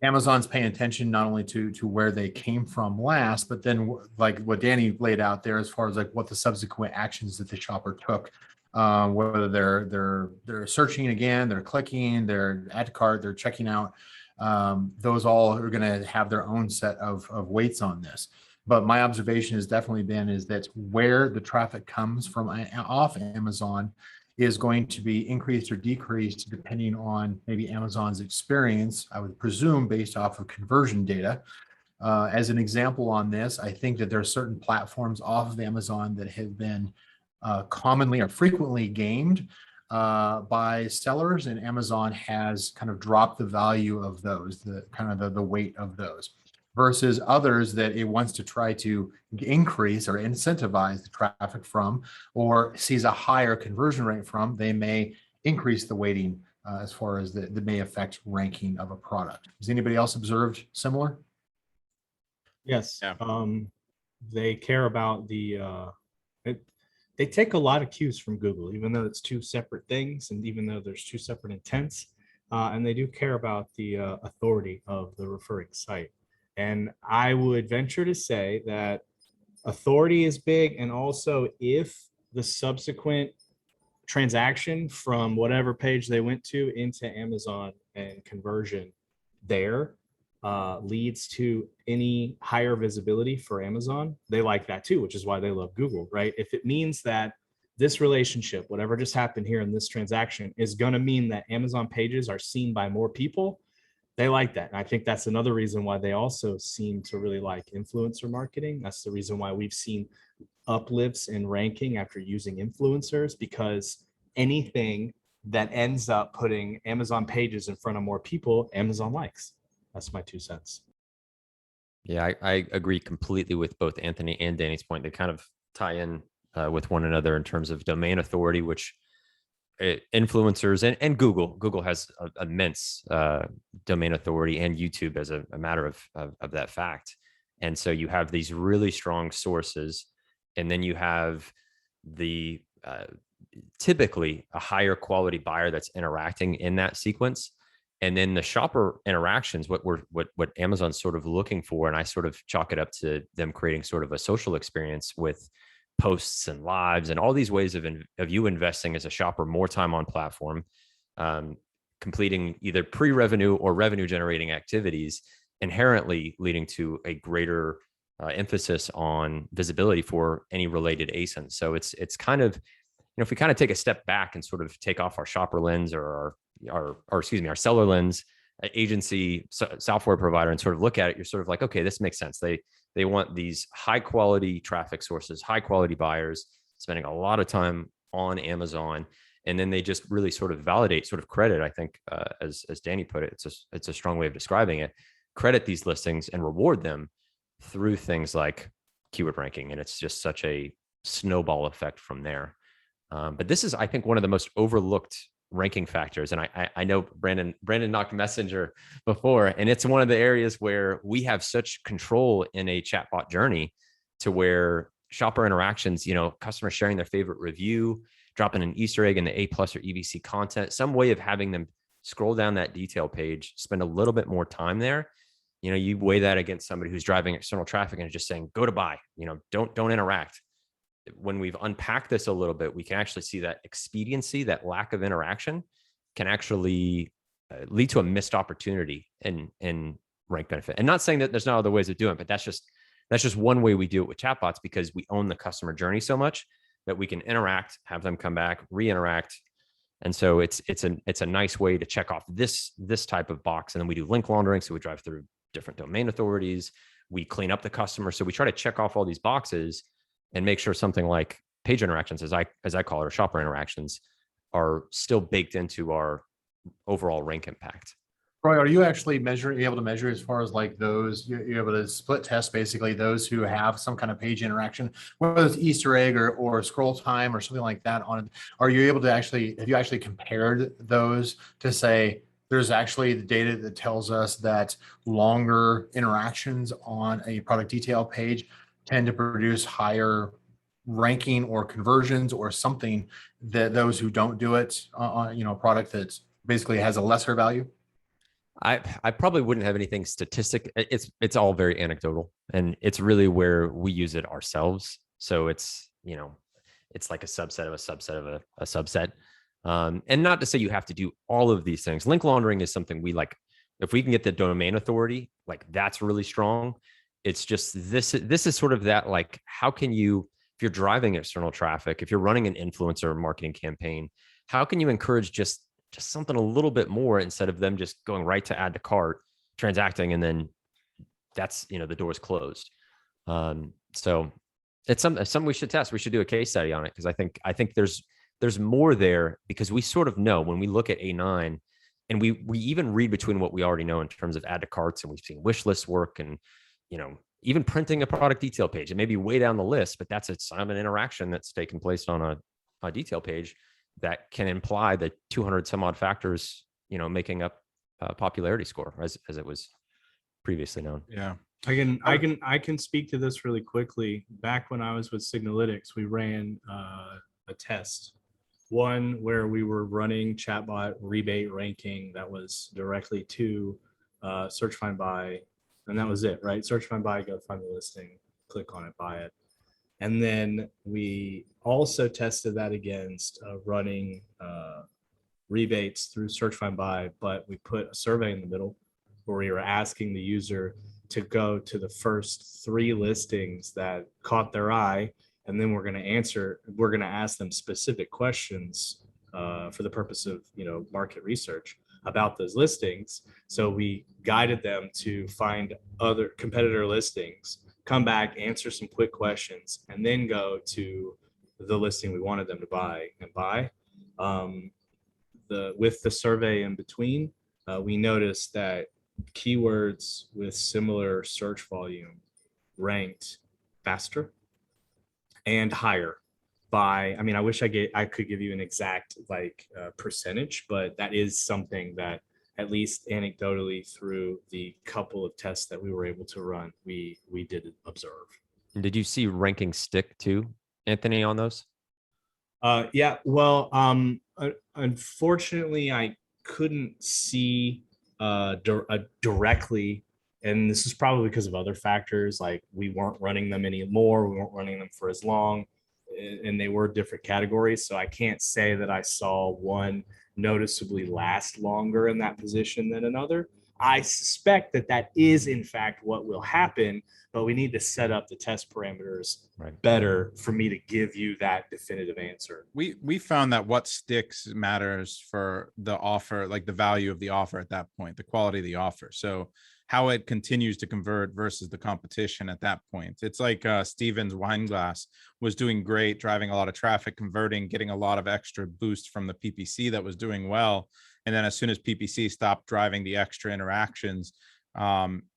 [SPEAKER 2] Amazon's paying attention not only to where they came from last, but then like what Danny laid out there as far as like what the subsequent actions that the shopper took, whether they're searching again, they're clicking, they're add to cart, they're checking out. Those all are going to have their own set of weights on this. But my observation has definitely been is that where the traffic comes from off Amazon is going to be increased or decreased depending on maybe Amazon's experience, I would presume based off of conversion data. As an example on this, I think that there are certain platforms off of Amazon that have been commonly or frequently gamed by sellers, and Amazon has kind of dropped the value of those, the weight of those, versus others that it wants to try to increase or incentivize the traffic from, or sees a higher conversion rate from. They may increase the weighting as far as that may affect ranking of a product. Has anybody else observed similar?
[SPEAKER 1] Yes.
[SPEAKER 5] Yeah.
[SPEAKER 1] They care about they take a lot of cues from Google, even though it's two separate things, and even though there's two separate intents, and they do care about the authority of the referring site. And I would venture to say that authority is big, and also if the subsequent transaction from whatever page they went to into Amazon and conversion there leads to any higher visibility for Amazon, they like that too, which is why they love Google, right? If it means that this relationship, whatever just happened here in this transaction, is going to mean that Amazon pages are seen by more people, they like that. And I think that's another reason why they also seem to really like influencer marketing. That's the reason why we've seen uplifts in ranking after using influencers, because anything that ends up putting Amazon pages in front of more people, Amazon likes. That's my 2 cents.
[SPEAKER 4] Yeah, I agree completely with both Anthony and Danny's point. They kind of tie in with one another in terms of domain authority, which influencers and Google has immense domain authority, and YouTube as a matter of that fact. And so you have these really strong sources, and then you have the typically a higher quality buyer that's interacting in that sequence. And then the shopper interactions, what Amazon's sort of looking for, and I sort of chalk it up to them creating sort of a social experience with posts and lives and all these ways of you investing as a shopper more time on platform, completing either pre-revenue or revenue generating activities, inherently leading to a greater emphasis on visibility for any related ASINs. So it's kind of, if we kind of take a step back and sort of take off our shopper lens or our seller lens, agency, software provider, and sort of look at it, you're sort of like, okay, this makes sense. They want these high quality traffic sources, high quality buyers spending a lot of time on Amazon. And then they just really sort of validate, sort of credit, I think, as Danny put it, it's a strong way of describing it, credit these listings and reward them through things like keyword ranking. And it's just such a snowball effect from there. But this is, I think, one of the most overlooked ranking factors. And I know Brandon knocked Messenger before, and it's one of the areas where we have such control in a chatbot journey to where shopper interactions, customers sharing their favorite review, dropping an Easter egg in the A+ or EVC content, some way of having them scroll down that detail page, spend a little bit more time there. You weigh that against somebody who's driving external traffic and just saying, go to buy, don't interact. When we've unpacked this a little bit, we can actually see that expediency, that lack of interaction can actually lead to a missed opportunity in rank benefit. And not saying that there's not other ways of doing it, but that's just That's just one way we do it with chatbots, because we own the customer journey so much that we can interact, have them come back, re-interact. And so it's a nice way to check off this type of box. And then we do link laundering. So we drive through different domain authorities. We clean up the customer. So we try to check off all these boxes and make sure something like page interactions, as I call it, or shopper interactions, are still baked into our overall rank impact.
[SPEAKER 2] Roy, are you actually able to measure as far as like those, you're able to split test basically those who have some kind of page interaction, whether it's Easter egg or scroll time or something like that on it? Are you able to have you actually compared those to say, there's actually the data that tells us that longer interactions on a product detail page tend to produce higher ranking or conversions or something, that those who don't do it on, a product that's basically has a lesser value?
[SPEAKER 4] I probably wouldn't have anything statistic. It's all very anecdotal, and it's really where we use it ourselves. So it's like a subset of a subset of a subset. And not to say you have to do all of these things. Link laundering is something we like. If we can get the domain authority, like that's really strong. It's just this is sort of that, like, how can you, if you're driving external traffic, if you're running an influencer marketing campaign, how can you encourage just something a little bit more instead of them just going right to add to cart, transacting, and then that's, the door's closed. So it's something we should test. We should do a case study on it, because I think there's more there, because we sort of know when we look at A9, and we even read between what we already know in terms of add to carts, and we've seen wish list work, and even printing a product detail page. It may be way down the list, but that's a sign of an interaction that's taken place on a detail page that can imply the 200 some odd factors, making up a popularity score, as it was previously known.
[SPEAKER 5] Yeah.
[SPEAKER 1] I can speak to this really quickly. Back when I was with Signalytics, we ran a test, one where we were running chatbot rebate ranking that was directly to search, find, buy, and that was it, right? Search, find, buy, go find the listing, click on it, buy it. And then we also tested that against running rebates through search, find, buy, but we put a survey in the middle where we were asking the user to go to the first 3 listings that caught their eye. And then we're going to ask them specific questions for the purpose of, market research about those listings. So we guided them to find other competitor listings, come back, answer some quick questions, and then go to the listing we wanted them to buy and buy. With the survey in between, we noticed that keywords with similar search volume ranked faster and higher by, I wish I could give you an exact percentage, but that is something that, at least anecdotally, through the couple of tests that we were able to run, we did observe.
[SPEAKER 4] And did you see ranking stick too, Anthony, on those?
[SPEAKER 1] Yeah, well, unfortunately, I couldn't see directly, and this is probably because of other factors, like we weren't running them anymore, we weren't running them for as long, and they were different categories. So I can't say that I saw one noticeably last longer in that position than another. I suspect that is in fact what will happen, but we need to set up the test parameters better for me to give you that definitive answer.
[SPEAKER 5] We found that what sticks matters for the offer, like the value of the offer at that point, the quality of the offer. So how it continues to convert versus the competition at that point. It's like Steven's wine glass was doing great, driving a lot of traffic, converting, getting a lot of extra boost from the PPC that was doing well. And then as soon as PPC stopped driving the extra interactions,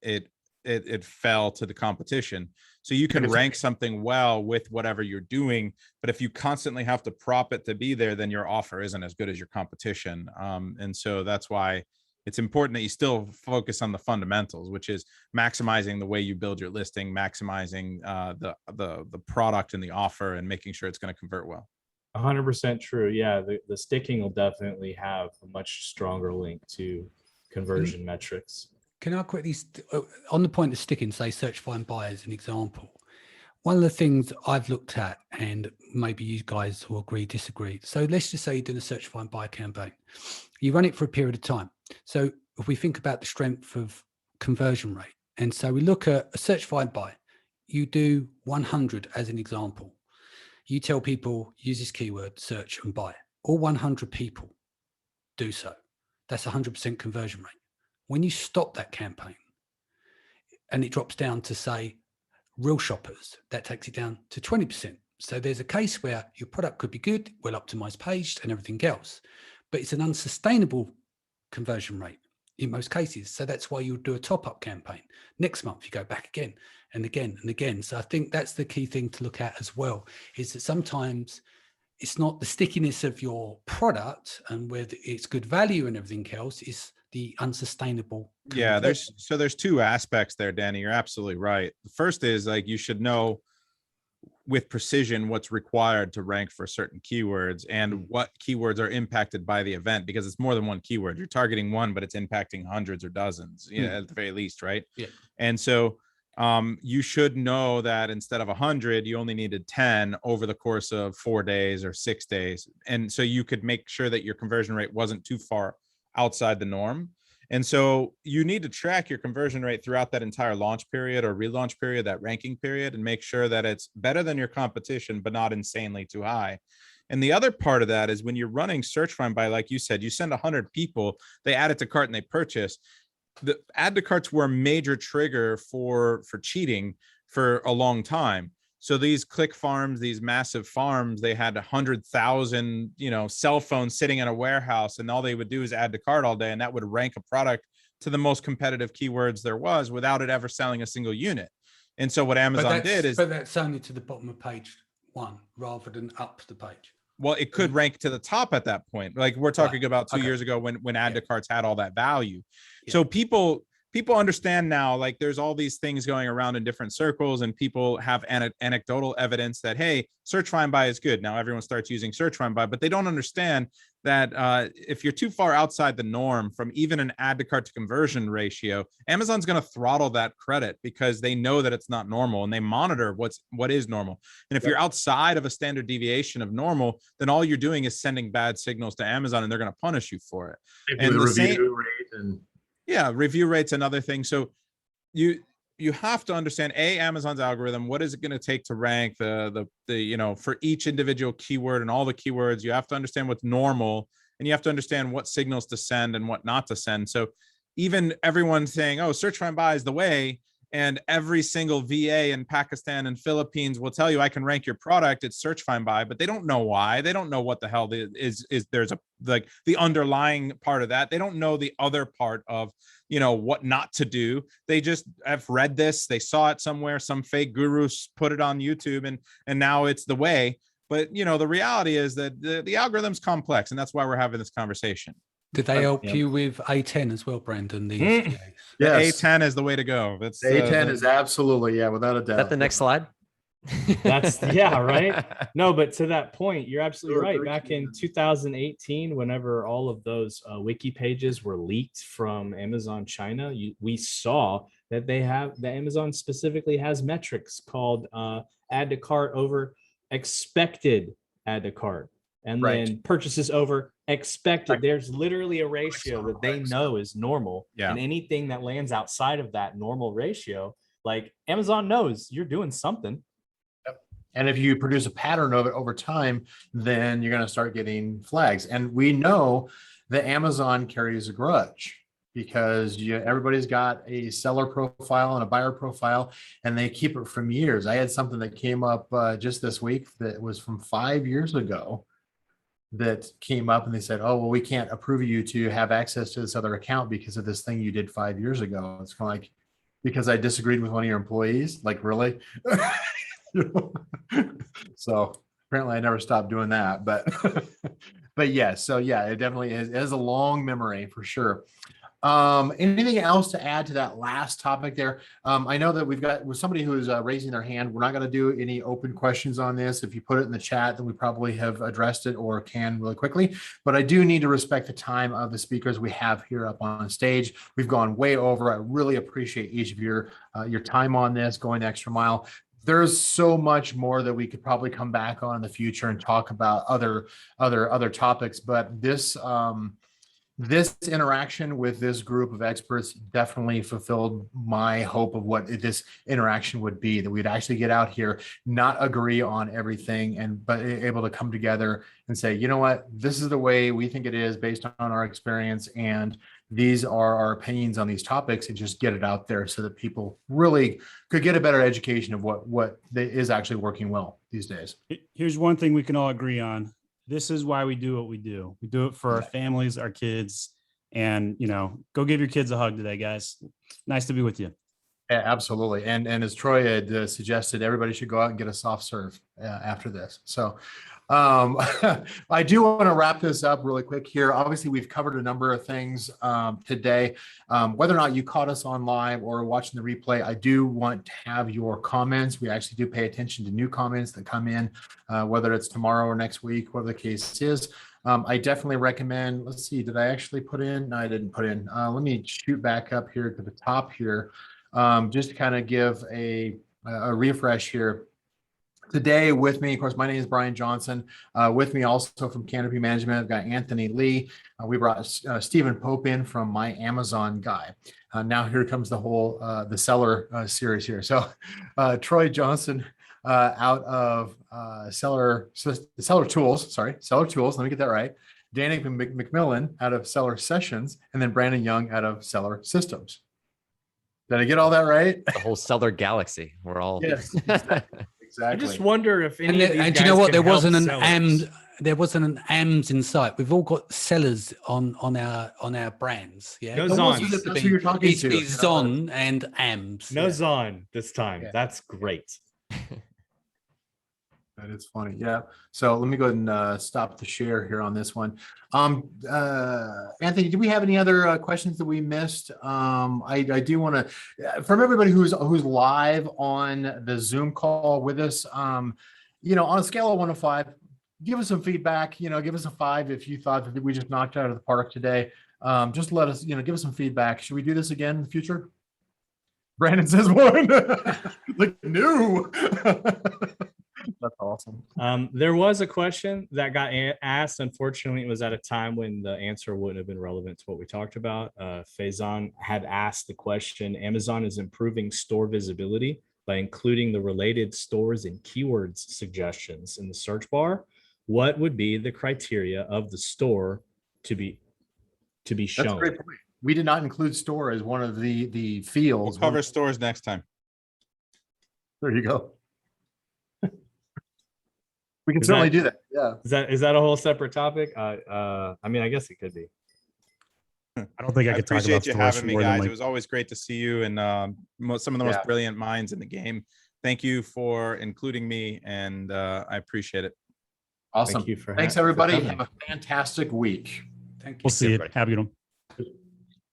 [SPEAKER 5] it fell to the competition. So you can rank something well with whatever you're doing, but if you constantly have to prop it to be there, then your offer isn't as good as your competition. And so that's why it's important that you still focus on the fundamentals, which is maximizing the way you build your listing, maximizing the product and the offer, and making sure it's going to convert well.
[SPEAKER 1] 100% true. Yeah, the sticking will definitely have a much stronger link to conversion metrics.
[SPEAKER 6] Can I quickly, on the point of sticking, say search, find, buy as an example? One of the things I've looked at, and maybe you guys will agree, disagree. So let's just say you're doing a search, find, buy campaign. You run it for a period of time. So if we think about the strength of conversion rate, and so we look at a search, find, buy, you do 100 as an example. You tell people, use this keyword, search and buy. All 100 people do so. That's 100% conversion rate. When you stop that campaign and it drops down to, say, real shoppers, that takes it down to 20%. So there's a case where your product could be good, well optimized page and everything else, but it's an unsustainable conversion rate in most cases. So that's why you do a top-up campaign. Next month, you go back again and again and again. So I think that's the key thing to look at as well, is that sometimes it's not the stickiness of your product and whether it's good value and everything else, is the unsustainable.
[SPEAKER 5] Yeah, there's two aspects there, Danny. You're absolutely right. The first is, like, you should know with precision what's required to rank for certain keywords and what keywords are impacted by the event, because it's more than one keyword. You're targeting one, but it's impacting hundreds or dozens, at the very least, right?
[SPEAKER 6] Yeah.
[SPEAKER 5] And so you should know that instead of 100, you only needed 10 over the course of 4 days or 6 days. And so you could make sure that your conversion rate wasn't too far outside the norm. And so you need to track your conversion rate throughout that entire launch period or relaunch period, that ranking period, and make sure that it's better than your competition, but not insanely too high. And the other part of that is when you're running search find by, like you said, you send 100 people, they add it to cart and they purchase. The add to carts were a major trigger for cheating for a long time. So these click farms, these massive farms, they had 100,000, cell phones sitting in a warehouse, and all they would do is add to cart all day, and that would rank a product to the most competitive keywords there was without it ever selling a single unit. And so what Amazon did is,
[SPEAKER 6] but that's only to the bottom of page 1 rather than up the page.
[SPEAKER 5] well, it could rank to the top at that point. Like we're talking about 2 years ago when add to carts had all that value.
[SPEAKER 6] Yeah.
[SPEAKER 5] So people understand now, like there's all these things going around in different circles, and people have anecdotal evidence that, hey, search find by is good. Now everyone starts using search find by, but they don't understand that if you're too far outside the norm from even an add to cart to conversion ratio, Amazon's going to throttle that credit because they know that it's not normal, and they monitor what is normal. And if you're outside of a standard deviation of normal, then all you're doing is sending bad signals to Amazon, and they're going to punish you for it. And the review rate and review rate's another thing. So you have to understand Amazon's algorithm. What is it going to take to rank the for each individual keyword and all the keywords? You have to understand what's normal, and you have to understand what signals to send and what not to send. So even everyone saying, oh, search find by is the way, and every single VA in Pakistan and Philippines will tell you I can rank your product, it's search find by, but they don't know why. They don't know what the hell is there's the underlying part of that. They don't know the other part of, what not to do. They just have read this, they saw it somewhere, some fake gurus put it on YouTube, and now it's the way. But the reality is that the algorithm's complex, and that's why we're having this conversation.
[SPEAKER 6] Did they help you with A10 as well, Brandon?
[SPEAKER 5] Yes. A10 is the way to go. That's
[SPEAKER 2] A10 is absolutely, without a doubt.
[SPEAKER 4] Is that the next slide?
[SPEAKER 1] That's right. No, but to that point, you're absolutely right. Back in 2018, whenever all of those wiki pages were leaked from Amazon China, we saw that Amazon specifically has metrics called add to cart over expected add to cart, and then purchases over expected. There's literally a ratio that they know is normal. And anything that lands outside of that normal ratio, like Amazon knows you're doing something.
[SPEAKER 2] And if you produce a pattern of it over time, then you're going to start getting flags. And we know that Amazon carries a grudge because everybody's got a seller profile and a buyer profile, and they keep it from years. I had something that came up just this week that was from 5 years ago that came up, and they said, oh, well, we can't approve you to have access to this other account because of this thing you did 5 years ago. It's kind of like, because I disagreed with one of your employees, like, really? So apparently I never stopped doing that, but yes. So yeah, it definitely is. It has a long memory for sure. Anything else to add to that last topic there? I know that we've got with somebody who is raising their hand. We're not going to do any open questions on this. If you put it in the chat, then we probably have addressed it or can really quickly. But I do need to respect the time of the speakers we have here up on stage. We've gone way over. I really appreciate each of your time on this, going the extra mile. There's so much more that we could probably come back on in the future and talk about other topics, but this this interaction with this group of experts definitely fulfilled my hope of what this interaction would be, that we'd actually get out here, not agree on everything, but able to come together and say, you know what, this is the way we think it is based on our experience, and these are our opinions on these topics, and just get it out there so that people really could get a better education of what is actually working well these days.
[SPEAKER 3] Here's one thing we can all agree on. This is why we do what we do. We do it for our families, our kids, and, go give your kids a hug today, guys. Nice to be with you.
[SPEAKER 2] Yeah, absolutely. And as Troy had suggested, everybody should go out and get a soft serve after this. So I do want to wrap this up really quick here. Obviously, we've covered a number of things today. Whether or not you caught us on live or watching the replay, I do want to have your comments. We actually do pay attention to new comments that come in, whether it's tomorrow or next week, whatever the case is. I definitely recommend, let's see, did I actually put in? No, I didn't put in. Let me shoot back up here to the top here, just to kind of give a refresh here. Today with me, of course, my name is Brian Johnston. With me also from Canopy Management, I've got Anthony Lee. We brought Stephen Pope in from My Amazon Guy. Now here comes the whole the seller series here. So Troy Johnston out of Seller Tools. Let me get that right. Danny McMillan out of Seller Sessions, and then Brandon Young out of Seller Systems. Did I get all that right?
[SPEAKER 4] The whole seller galaxy. We're all.
[SPEAKER 2] Yes.
[SPEAKER 1] I
[SPEAKER 2] Exactly.
[SPEAKER 1] just wonder if
[SPEAKER 6] And do you know what? There wasn't an AMS in sight. We've all got sellers on our brands. Yeah,
[SPEAKER 1] No
[SPEAKER 2] That's
[SPEAKER 1] Zon.
[SPEAKER 2] who you're talking
[SPEAKER 6] It's
[SPEAKER 2] to.
[SPEAKER 6] Zon and AMS.
[SPEAKER 1] No
[SPEAKER 6] yeah.
[SPEAKER 1] Zon this time.
[SPEAKER 2] Yeah.
[SPEAKER 1] That's great.
[SPEAKER 2] That is funny. Yeah. So let me go ahead and stop the share here on this one. Anthony, do we have any other questions that we missed? I do want to, from everybody who's live on the Zoom call with us, on a scale of 1 to 5, give us some feedback. Give us a 5 if you thought that we just knocked it out of the park today. Just let us, give us some feedback. Should we do this again in the future? Brandon says 1. Like, no. That's awesome.
[SPEAKER 1] There was a question that got asked. Unfortunately, it was at a time when the answer wouldn't have been relevant to what we talked about. Faison had asked the question, Amazon is improving store visibility by including the related stores and keywords suggestions in the search bar. What would be the criteria of the store to be shown?
[SPEAKER 2] That's a great point. We did not include store as one of the fields.
[SPEAKER 5] We'll cover stores next time.
[SPEAKER 2] There you go. We can certainly do that. Yeah.
[SPEAKER 1] Is that a whole separate topic? I mean, I guess it could be.
[SPEAKER 3] I don't think I could talk about
[SPEAKER 5] appreciate you
[SPEAKER 3] stores
[SPEAKER 5] having me,
[SPEAKER 3] more than
[SPEAKER 5] guys.
[SPEAKER 3] like
[SPEAKER 5] It was always great to see you, and some of the most brilliant minds in the game. Thank you for including me, and I appreciate it.
[SPEAKER 2] Awesome.
[SPEAKER 1] Thank you for
[SPEAKER 2] Thanks,
[SPEAKER 1] for
[SPEAKER 2] everybody.
[SPEAKER 1] coming.
[SPEAKER 2] Have a fantastic week.
[SPEAKER 6] Thank you.
[SPEAKER 3] we'll see it.
[SPEAKER 4] everybody.
[SPEAKER 3] Have a good one.